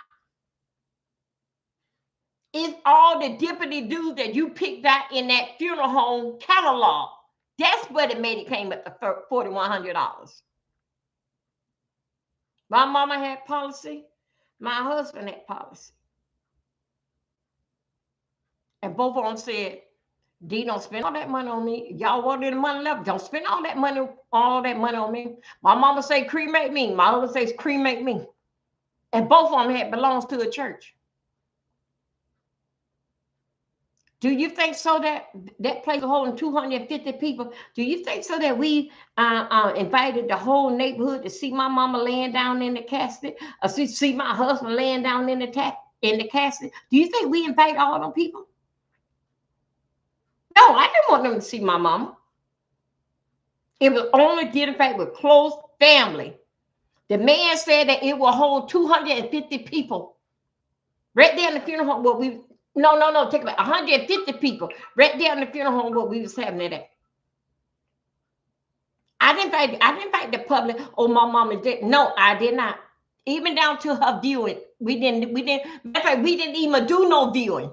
It's all the dippity doos that you picked out in that funeral home catalog. That's what it made it came at the $4,100. My mama had policy. My husband had policy. And both of them said, D, don't spend all that money on me. Y'all want any money left? Don't spend all that money on me. My mama say cremate me. My husband says cremate me. And both of them had belongs to a church. Do you think so that place was holding 250 people? Do you think so that we invited the whole neighborhood to see my mama laying down in the casket, or see my husband laying down in the casket? Do you think we invite all them people? No, I didn't want them to see my mama. It was only dealing with close family. The man said that it will hold 250 people. Right there in the funeral home where we. No, take about 150 people right there in the funeral home where we was having it at. I didn't invite the public. Oh, my mama did. No, I did not. Even down to her viewing. We didn't, matter of fact, we didn't even do no viewing.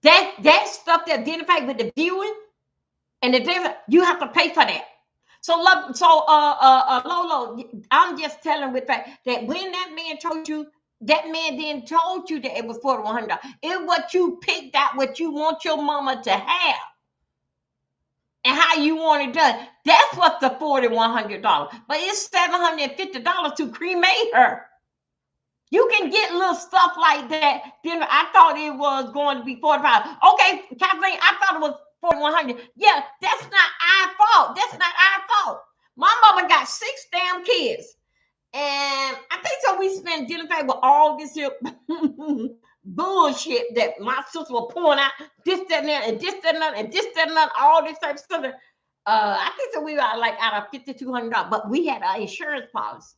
That stuff that identified with the viewing and the different, you have to pay for that. So Lolo, I'm just telling with that when that man told you, that man then told you that it was $4,100. It what you picked out, what you want your mama to have, and how you want it done. That's what the $4,100. But it's $750 to cremate her. You can get little stuff like that. Then I thought it was going to be $45. Okay, Kathleen, I thought it was $4,100. Yeah, that's not our fault. That's not our fault. My mama got 6 damn kids. And I think so we spent dealing with all this here bullshit that my sister was pouring out, this, that, and that, and this, that, and that, and this, that, and that, all this type of stuff. I think so we were like out of $5,200, but we had an insurance policy.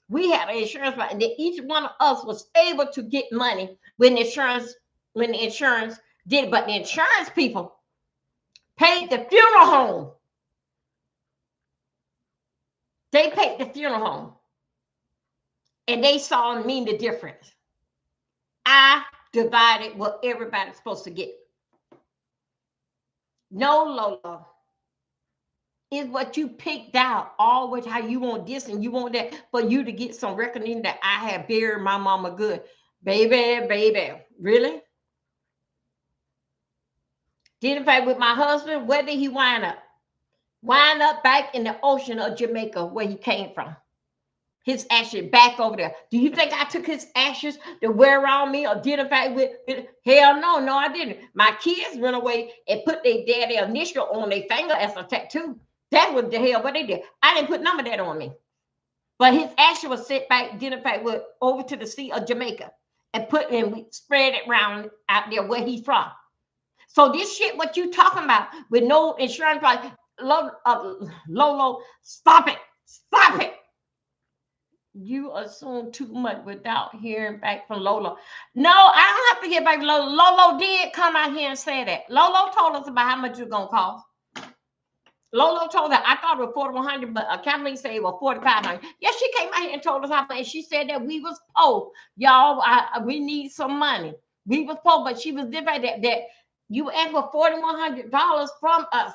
We had an insurance policy, and then each one of us was able to get money when the insurance did it. But the insurance people paid the funeral home. They paid the funeral home. And they saw me the difference. I divided what everybody's supposed to get. No, Lola. Is what you picked out, always how you want this and you want that, for you to get some reckoning that I have buried my mama good. Baby, really? Did in fact with my husband, where did he wind up? Wind up back in the ocean of Jamaica, where he came from. His ashes back over there. Do you think I took his ashes to wear around me, or did in fact with hell no, I didn't. My kids went away and put their daddy initial on their finger as a tattoo. That was the hell what they did. I didn't put none of that on me. But his ashes was sent back, did in fact with over to the Sea of Jamaica and we spread it around out there where he's from. So this shit, what you talking about with no insurance, like Lolo, stop it. You assume too much without hearing back from Lolo. No, I don't have to hear back from Lolo. Lolo did come out here and say that. Lolo told us about how much it's gonna cost. Lolo told her, I thought it was $4,100, but Kathleen said it was $4,500. Yes, she came out here and told us how much, and she said that we was poor. Y'all, we need some money. We was poor, but she was different that you asked for $4,100 from us.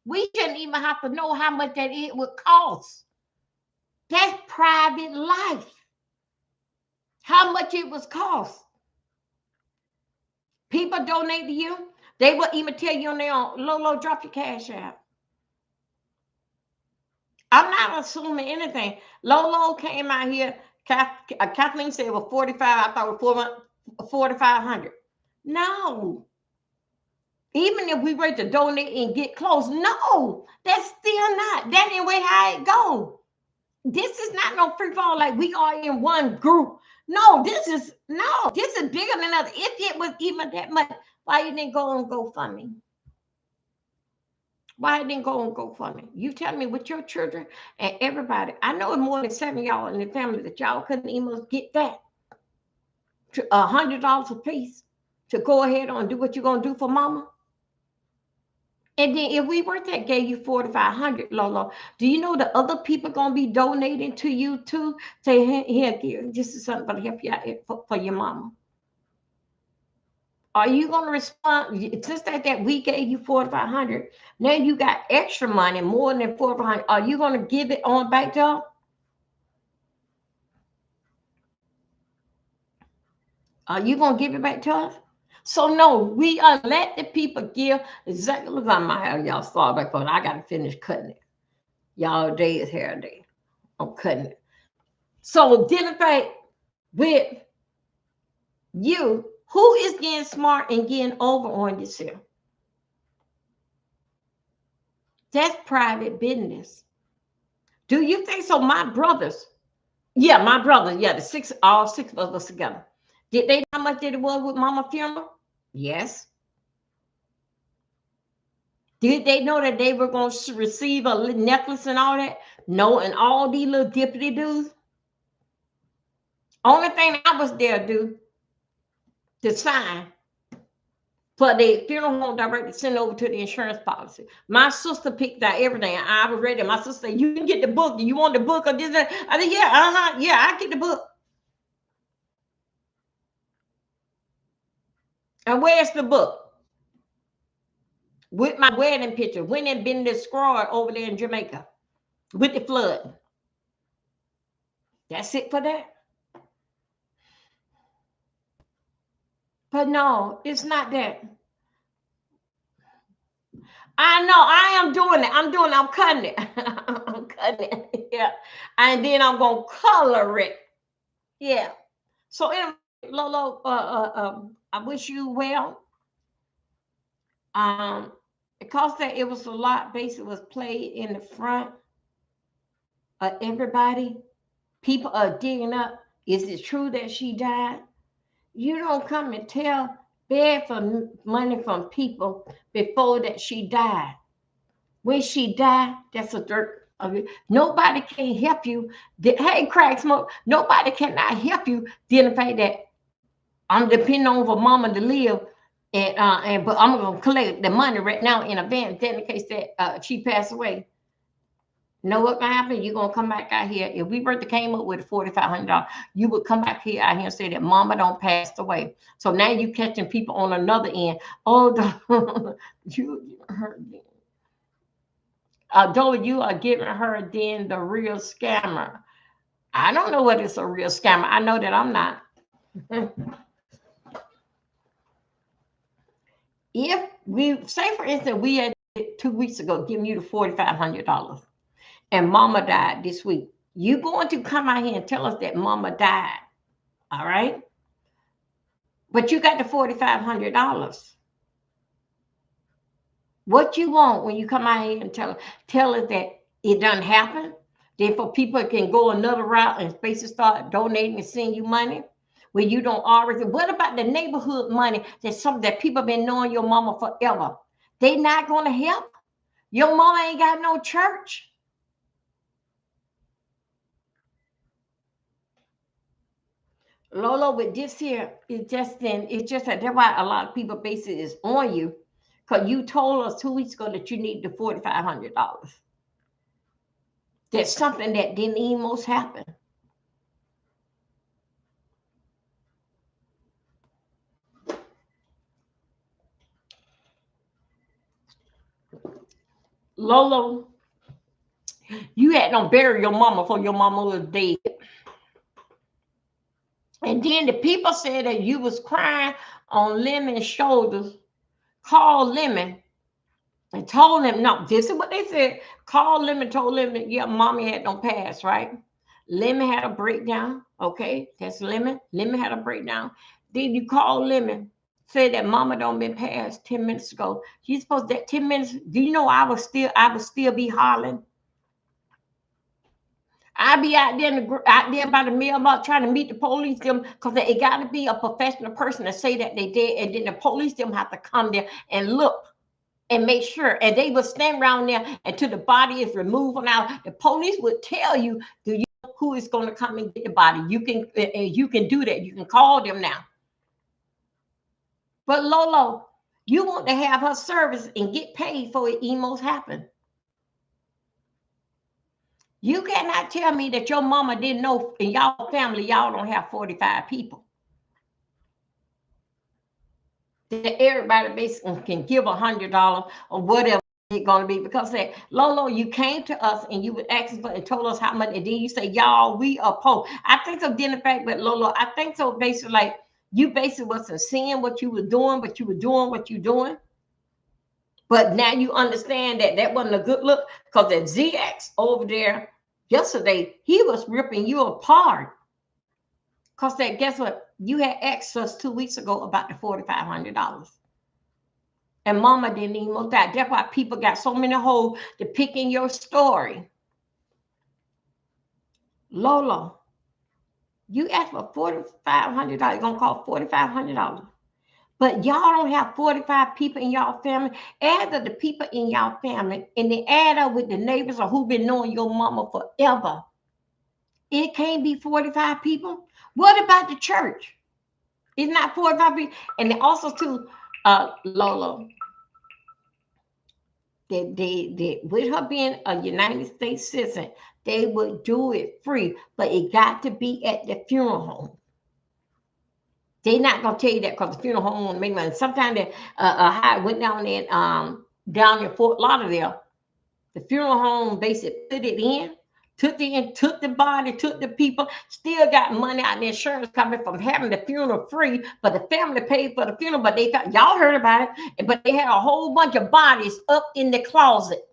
We shouldn't even have to know how much that it would cost. That's private life. How much it was cost. People donate to you. They will even tell you on their own, Lolo, drop your cash out. I'm not assuming anything. Lolo came out here. Kathleen said it was 45. I thought it was 4,500. No. Even if we were to donate and get close, no, that's still not. That ain't way how it go. This is not no free fall like we are in one group. No, this is bigger than others. If it was even that much, why you didn't go on GoFundMe? Why you didn't go on GoFundMe? You tell me with your children and everybody. I know it's more than 7 y'all in the family that y'all couldn't even get that. $100 a piece to go ahead and do what you're gonna do for mama. And then if we were that gave you $4,500, Lolo, do you know the other people gonna be donating to you too? Say, here, this is something to help you out for your mama. Are you gonna respond since that we gave you $4,500? Now you got extra money, more than $4,500. Are you gonna give it on back to her? Are you gonna give it back to us? So no, we let the people give exactly. Look at my hair, y'all. Start back on. I gotta finish cutting it. Y'all day is hair day. I'm cutting it. So dealing with you, who is getting smart and getting over on this here? That's private business. Do you think so? My brothers, yeah, all six of us together. Did they know how much it was with mama funeral? Yes. Did they know that they were going to receive a necklace and all that? No, and all these little deputy dudes. Only thing I was there to do, to sign for the funeral home director to send over to the insurance policy. My sister picked out everything. I was ready. My sister said, "You can get the book. Do you want the book or this?" I said, "Yeah, yeah, I get the book." And where's the book? With my wedding picture, when it been destroyed over there in Jamaica with the flood. That's it for that. But no, it's not that. I know I am doing it. I'm cutting it. I'm cutting it. Yeah. And then I'm gonna color it. Yeah. So anyway, Lolo, I wish you well. Um, because that it was a lot, basically was played in the front of everybody. People are digging up. Is it true that she died? You don't come and beg for money from people before that she died. When she died, that's a dirt of it. Nobody can help you. Hey, crack smoke. Nobody cannot help you. Then the fact that I'm depending on for mama to live, and but I'm gonna collect the money right now in advance. Then in case that she passed away. Know what gonna happen? You're gonna come back out here. If we were to came up with $4,500, you would come back here out here and say that mama don't passed away. So now you catching people on another end. Oh, you heard me. Although you are giving her then the real scammer. I don't know what is a real scammer. I know that I'm not. If we say, for instance, we had 2 weeks ago giving you the $4,500 and mama died this week, you going to come out here and tell us that mama died, all right? But you got the $4,500. What you want when you come out here and tell us that it doesn't happen? Therefore, people can go another route and basically start donating and send you money when you don't already. What about the neighborhood money that people been knowing your mama forever? They not going to help? Your mama ain't got no church. Lolo, with this here, it's just that that's why a lot of people basically is on you, because you told us 2 weeks ago that you need the $4,500. That's something that didn't almost happen. Lolo, you had to bury your mama before your mama was dead. And then the people said that you was crying on Lemon's shoulders. Call Lemon and told him, no, this is what they said. Call Lemon, told Lemon, yeah, mommy had no pass, right? Lemon had a breakdown. Okay, that's Lemon. Lemon had a breakdown. Then you call Lemon, say that mama don't been passed 10 minutes ago. You supposed that 10 minutes. Do you know I would still be hollering? I be out there by the mailbox trying to meet the police them, because it got to be a professional person to say that they did, and then the police them have to come there and look and make sure, and they will stand around there until the body is removed. Now the police would tell you, do you know who is going to come and get the body? You can do that. You can call them now. But Lolo, you want to have her service and get paid for it almost happen. You cannot tell me that your mama didn't know in y'all family y'all don't have 45 people. That everybody basically can give $100 or whatever it's going to be, because that Lolo, you came to us and you would ask us and told us how much, and then you say, y'all, we are poor. I think so. Then the fact, but Lolo, I think so. Basically, like you basically wasn't seeing what you were doing, but you were doing what you're doing. But now you understand that that wasn't a good look, because that ZX over there yesterday, he was ripping you apart. Because that, guess what? You had asked us 2 weeks ago about the $4,500. And mama didn't even know that. That's why people got so many holes to pick in your story. Lolo, you asked for $4,500. It's going to cost $4,500. But y'all don't have 45 people in y'all family. Add up the people in y'all family and then add up with the neighbors or who been knowing your mama forever. It can't be 45 people. What about the church? It's not 45 people. And then also too, Lola, with her being a United States citizen, they would do it free, but it got to be at the funeral home. They're not gonna tell you that because the funeral home won't make money. Sometimes they I went down in Fort Lauderdale. The funeral home basically took the body, took the people, still got money out the insurance coming from having the funeral free, but the family paid for the funeral. But they thought y'all heard about it, but they had a whole bunch of bodies up in the closet.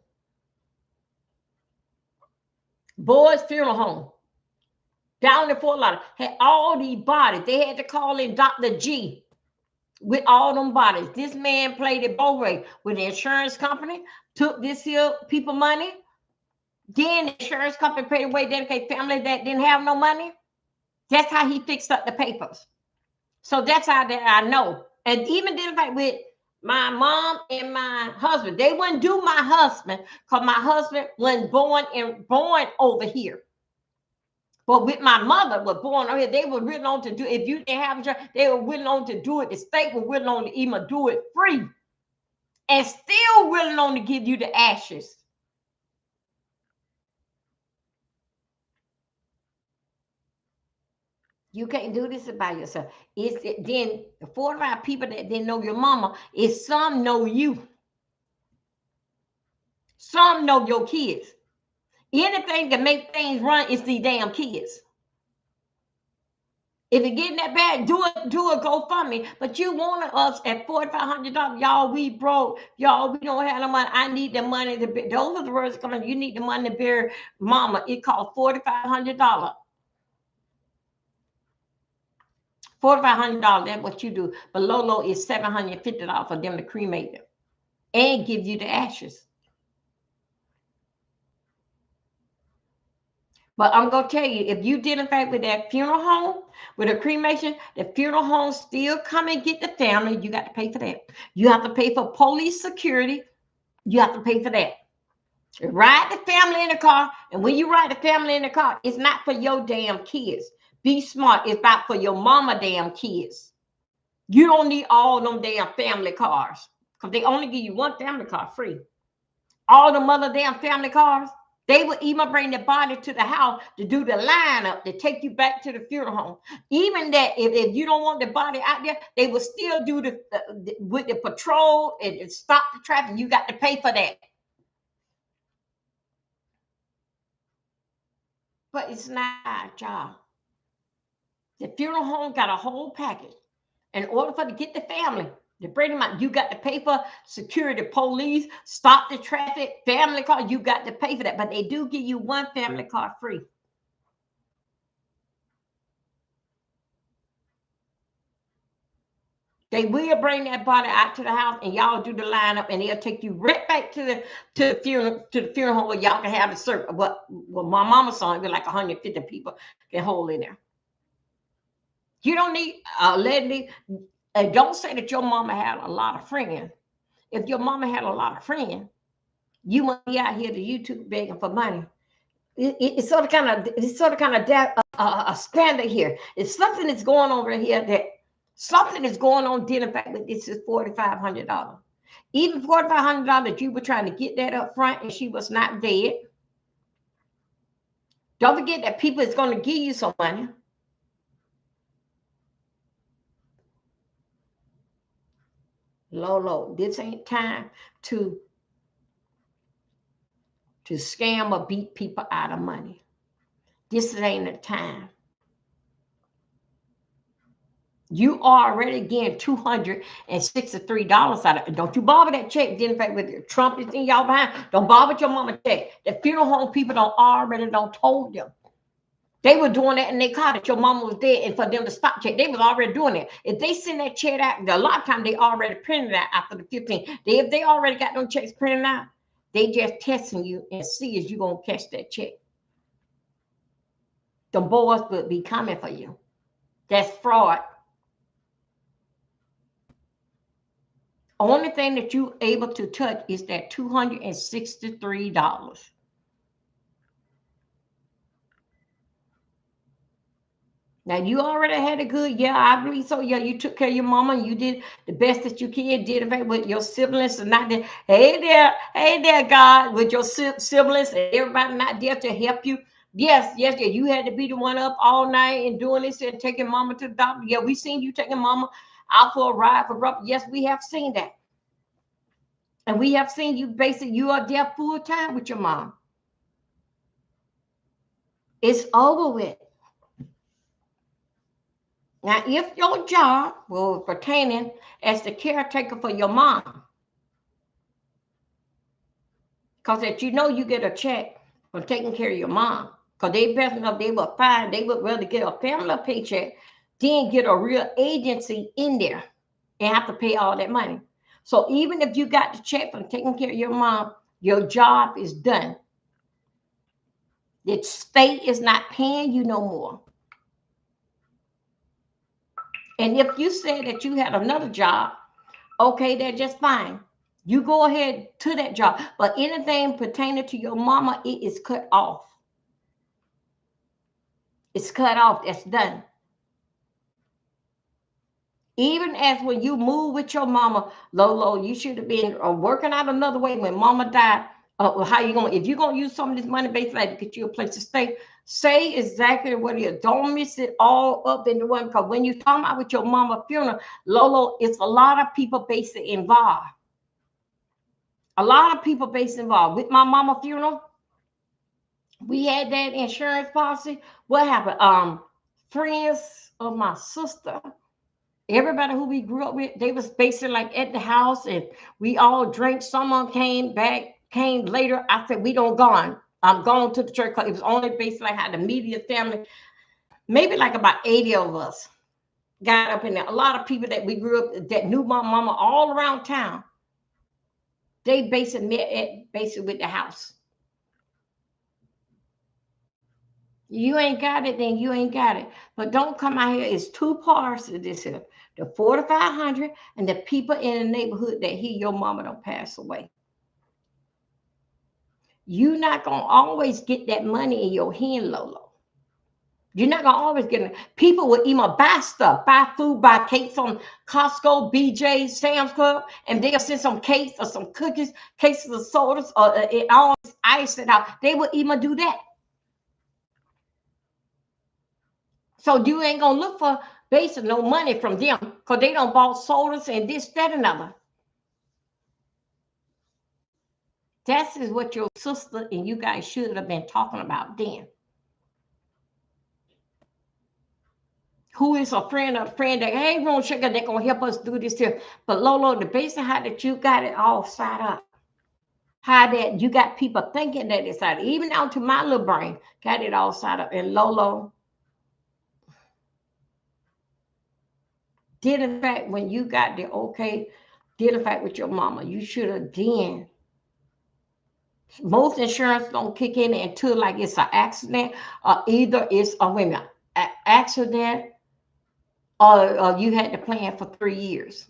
Boys Funeral Home down in Fort Lauderdale had all these bodies. They had to call in Dr. G with all them bodies. This man played it both ways with the insurance company, took this here people money. Then the insurance company paid away dedicated family that didn't have no money. That's how he fixed up the papers. So that's how that I know. And even then, like with my mom and my husband, they wouldn't do my husband because my husband wasn't born over here. But with my mother was born over here, they were willing on to do. If you didn't have insurance, they were willing on to do it. The state was willing on to even do it free, and still willing on to give you the ashes. You can't do this by yourself. It's then the 45 people that didn't know your mama is some know you. Some know your kids. Anything to make things run is the damn kids. If it's getting that bad, do a GoFundMe. But you wanted us at $4,500, y'all. We broke, y'all. We don't have no money. I need the money to be. Those are the words coming. You need the money to bury mama. It costs $4,500. $4,500. That's what you do. But Lolo is $750 for them to cremate them and give you the ashes. But I'm gonna tell you, if you did in fact with that funeral home, with a cremation, the funeral home still come and get the family. You got to pay for that. You have to pay for police security. You have to pay for that. Ride the family in the car, and when you ride the family in the car, it's not for your damn kids. Be smart. It's not for your mama damn kids. You don't need all them damn family cars because they only give you one family car free. All the mother damn family cars. They would even bring the body to the house to do the lineup to take you back to the funeral home. Even that, if you don't want the body out there, they would still do with the patrol and stop the traffic. You got to pay for that. But it's not, y'all. The funeral home got a whole package. In order for to get the family, to bring them out, you got to pay for security, police, stop the traffic, family car. You got to pay for that. But they do give you one family car free. They will bring that body out to the house, and y'all do the lineup, and they'll take you right back to the funeral home where y'all can have the service. What my mama saw, it be like 150 people can hold in there. You don't need Leslie. Don't say that your mama had a lot of friends. If your mama had a lot of friends, you won't be out here to YouTube begging for money. It's sort of kind of a scandal here. It's something that's going on over here that something is going on dealing fact with this is $4,500. Even $4,500 that you were trying to get that up front and she was not dead. Don't forget that people is going to give you some money. Lolo, this ain't time to scam or beat people out of money. This ain't the time. You already getting $263 out of it. Don't you bother that check. Then, in fact, with Trump is in y'all behind, don't bother with your mama check. The funeral home people don't told them. They were doing that and they caught it. Your mama was dead, and for them to stop check, they was already doing it. If they send that check out, a lot of times they already printed out after the 15th. If they already got them checks printed out, they just testing you and see if you gonna catch that check. The boys will be coming for you. That's fraud. Only thing that you able to touch is that $263. Now you already had a good, yeah, I believe so. Yeah, you took care of your mama. You did the best that you can. Did it with your siblings and not there. Hey there, God, with your siblings and everybody not there to help you. Yes, yes, yeah. You had to be the one up all night and doing this and taking mama to the doctor. Yeah, we seen you taking mama out for a ride for rough. Yes, we have seen that, and we have seen you. Basically, you are there full time with your mom. It's over with. Now, if your job was pertaining as the caretaker for your mom, because that you know you get a check for taking care of your mom, because they best enough they would find they would rather get a family paycheck than get a real agency in there and have to pay all that money. So even if you got the check for taking care of your mom, your job is done. The state is not paying you no more. And if you said that you had another job, okay, that's just fine. You go ahead to that job. But anything pertaining to your mama, it is cut off. It's cut off. That's done. Even as when you move with your mama, Lolo, you should have been working out another way when mama died. How you going? If you're gonna use some of this money basically to get you a place to stay, say exactly what it is. Don't mix it all up into one. Because when you talk about with your mama funeral, Lolo, it's a lot of people basically involved. A lot of people basically involved. With my mama funeral, we had that insurance policy. What happened? Friends of my sister, everybody who we grew up with, they was basically like at the house and we all drank. Someone came back, came later. I said, we don't gone. I'm going to the church because it was only basically like how the media family, maybe like about 80 of us got up in there. A lot of people that we grew up that knew my mama all around town. They basically met at basically with the house. You ain't got it, then you ain't got it. But don't come out here. It's two parts of this here. The 4,500 and the people in the neighborhood that hear your mama don't pass away. You're not gonna always get that money in your hand, Lolo. You're not gonna always get it. People will even buy stuff, buy food, buy cakes on Costco, BJ, Sam's Club, and they'll send some cakes or some cookies, cases of sodas, or it all ice it out. They will even do that. So you ain't gonna look for basically no money from them because they don't bought sodas and this, that, and other. That is what your sister and you guys should have been talking about then. Who is a friend of a friend that, hey, Ron Sugar, they're gonna help us do this here. But Lolo, the basic how that you got it all set up. How that you got people thinking that it's out, even out to my little brain, got it all set up. And Lolo, did in fact when you got the okay, did in fact with your mama, you should have then. Most insurance don't kick in until like it's an accident, or either it's a women accident, or you had to plan for 3 years.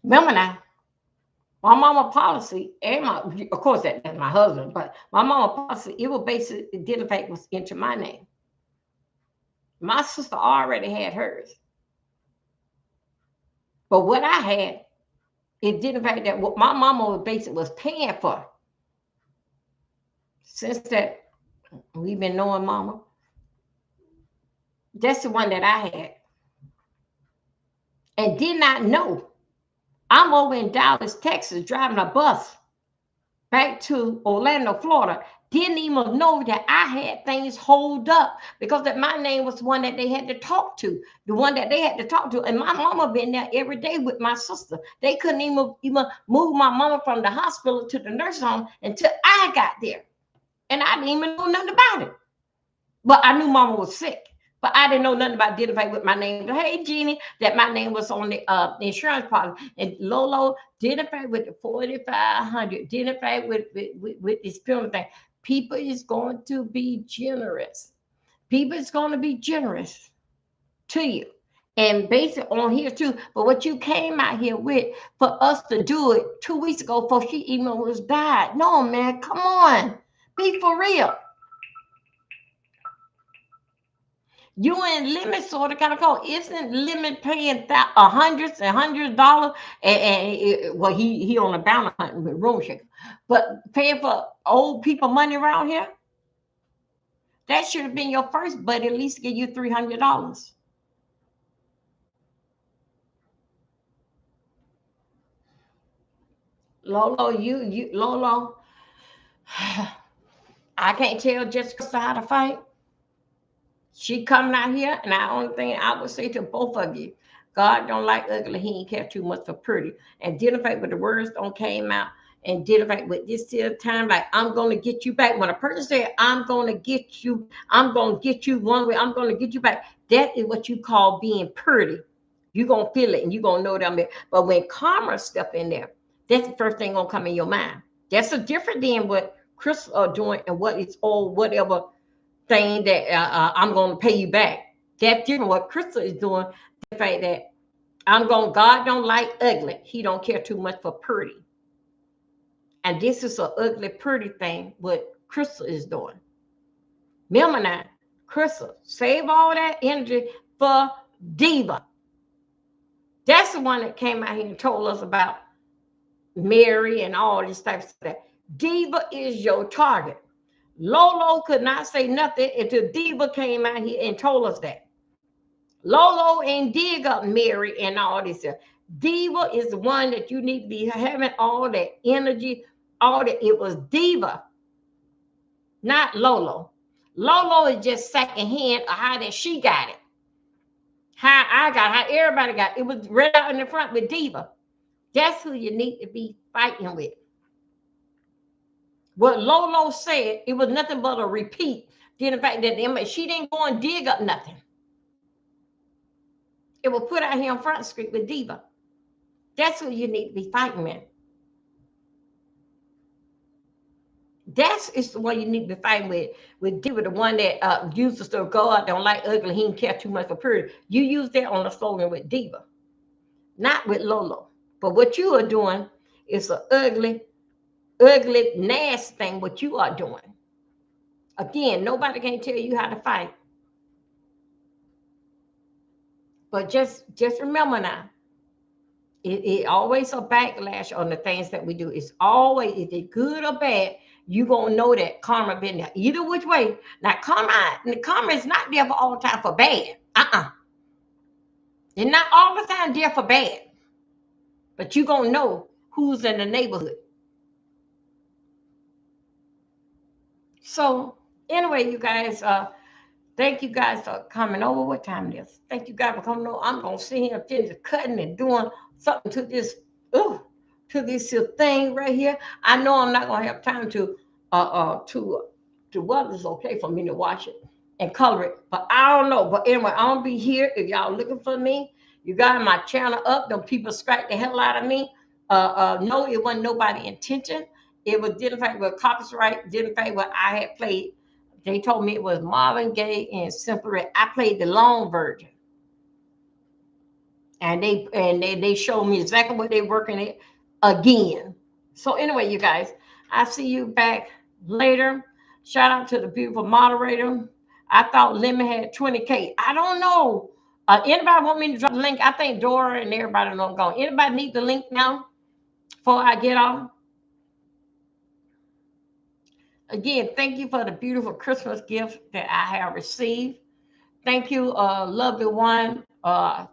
Remember now, my mama policy and my, of course that's my husband, but my mama policy, it was basically did in fact was into my name. My sister already had hers, but what I had, it did in fact that what my mama was basically was paying for. Since that we've been knowing mama, that's the one that I had, and did not know. I'm over in Dallas, Texas, driving a bus back to Orlando, Florida. Didn't even know that I had things hold up because that my name was one that they had to talk to, the one that they had to talk to. And my mama been there every day with my sister. They couldn't even move my mama from the hospital to the nursing home until I got there. And I didn't even know nothing about it. But I knew mama was sick. But I didn't know nothing about identifying with my name. Hey, Jeannie, that my name was on the insurance policy. And Lolo identified with the 4,500, identified with this film thing. People is going to be generous. People is going to be generous to you. and base it on here too. But what you came out here with for us to do it 2 weeks ago before she even was died. No, man, come on. Be for real. You in limit sort of kind of call. Isn't limit paying hundreds and hundreds of dollars? Well, he on a bounty hunting with room shaker, but paying for old people money around here. That should have been your first, but at least give you $300. Lolo, Lolo. I can't tell Jessica how to fight. She coming out here, and the only thing I would say to both of you, God don't like ugly. He ain't care too much for pretty. And dealing with the words don't came out, and dealing with this still time like I'm gonna get you back. When a person said I'm gonna get you one way, I'm gonna get you back. That is what you call being pretty. You gonna feel it, and you gonna know that. But when karma step in there, that's the first thing gonna come in your mind. That's a different than what Chris are doing and what it's all whatever thing that I'm going to pay you back. That's different. What Crystal is doing, the fact that God don't like ugly. He don't care too much for pretty. And this is an ugly, pretty thing, what Crystal is doing. Remember now, Crystal, save all that energy for Diva. That's the one that came out here and told us about Mary and all this type of stuff. Diva is your target. Lolo could not say nothing until Diva came out here and told us that. Lolo ain't dig up Mary and all this stuff. Diva is the one that you need to be having all that energy, all that. It was Diva, not Lolo. Lolo is just second hand of how that she got it. How I got it, how everybody got it. It was right out in the front with Diva. That's who you need to be fighting with. What Lolo said, it was nothing but a repeat. The fact that she didn't go and dig up nothing. It was put out here on Front Street with Diva. That's who you need to be fighting with. That is the one you need to be fighting with Diva, the one that uses the God, don't like ugly, he didn't care too much for pretty. You use that on the slogan with Diva, not with Lolo. But what you are doing is an ugly, nasty thing, what you are doing. Again, nobody can tell you how to fight. But just remember now, it always a backlash on the things that we do. It's always, if it's good or bad, you gonna know that karma been there either which way. Now karma is not there for all the time for bad. It's not all the time there for bad. But you gonna know who's in the neighborhood. So anyway, you guys, thank you guys for coming over. What time it is? Thank you guys for coming over. I'm gonna sit here and finish cutting and doing something to this. To this thing right here. I know I'm not gonna have time to whether it's okay for me to watch it and color it, but I don't know. But anyway, I'm gonna be here if y'all looking for me. You got my channel up. Them people strike the hell out of me. No, it wasn't nobody intention. It was didn't fact with copyright. Didn't fact what I had played. They told me it was Marvin Gaye and Simple Red. I played the long version, and they showed me exactly what they working it again. So anyway, you guys, I see you back later. Shout out to the beautiful moderator. I thought Lemon had 20K. I don't know. Anybody want me to drop the link? I think Dora and everybody don't go. Anybody need the link now before I get off? Again, thank you for the beautiful Christmas gift that I have received. Thank you, lovely one.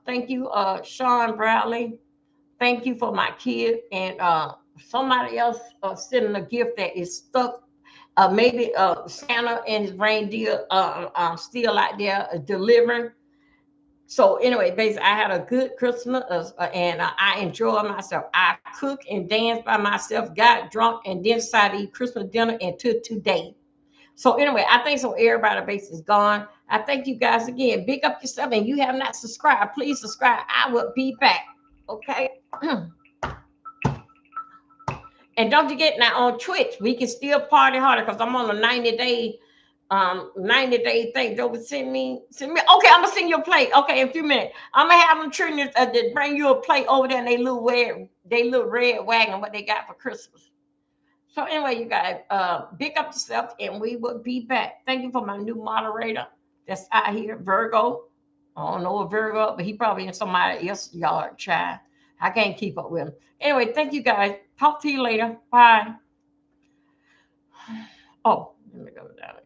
Thank you, Sean Bradley. Thank you for my kid and somebody else sending a gift that is stuck. Maybe Santa and his reindeer still out there delivering. So anyway, basically, I had a good Christmas and I enjoyed myself. I cooked and danced by myself, got drunk, and then decided to eat Christmas dinner until today. So anyway, I think so. Everybody base is gone. I thank you guys again. Big up yourself, and you have not subscribed. Please subscribe. I will be back. Okay. And don't forget now on Twitch, we can still party harder because I'm on a 90-day 90-day thing. They would send me. Okay, I'm gonna send you a plate. Okay, in a few minutes. I'm gonna have them Trinity to bring you a plate over there in they little red wagon, what they got for Christmas. So anyway, you guys, big up yourself, and we will be back. Thank you for my new moderator that's out here, Virgo. I don't know a Virgo, but he probably in somebody else's yard, child. I can't keep up with him. Anyway, thank you guys. Talk to you later. Bye. Oh, let me go down.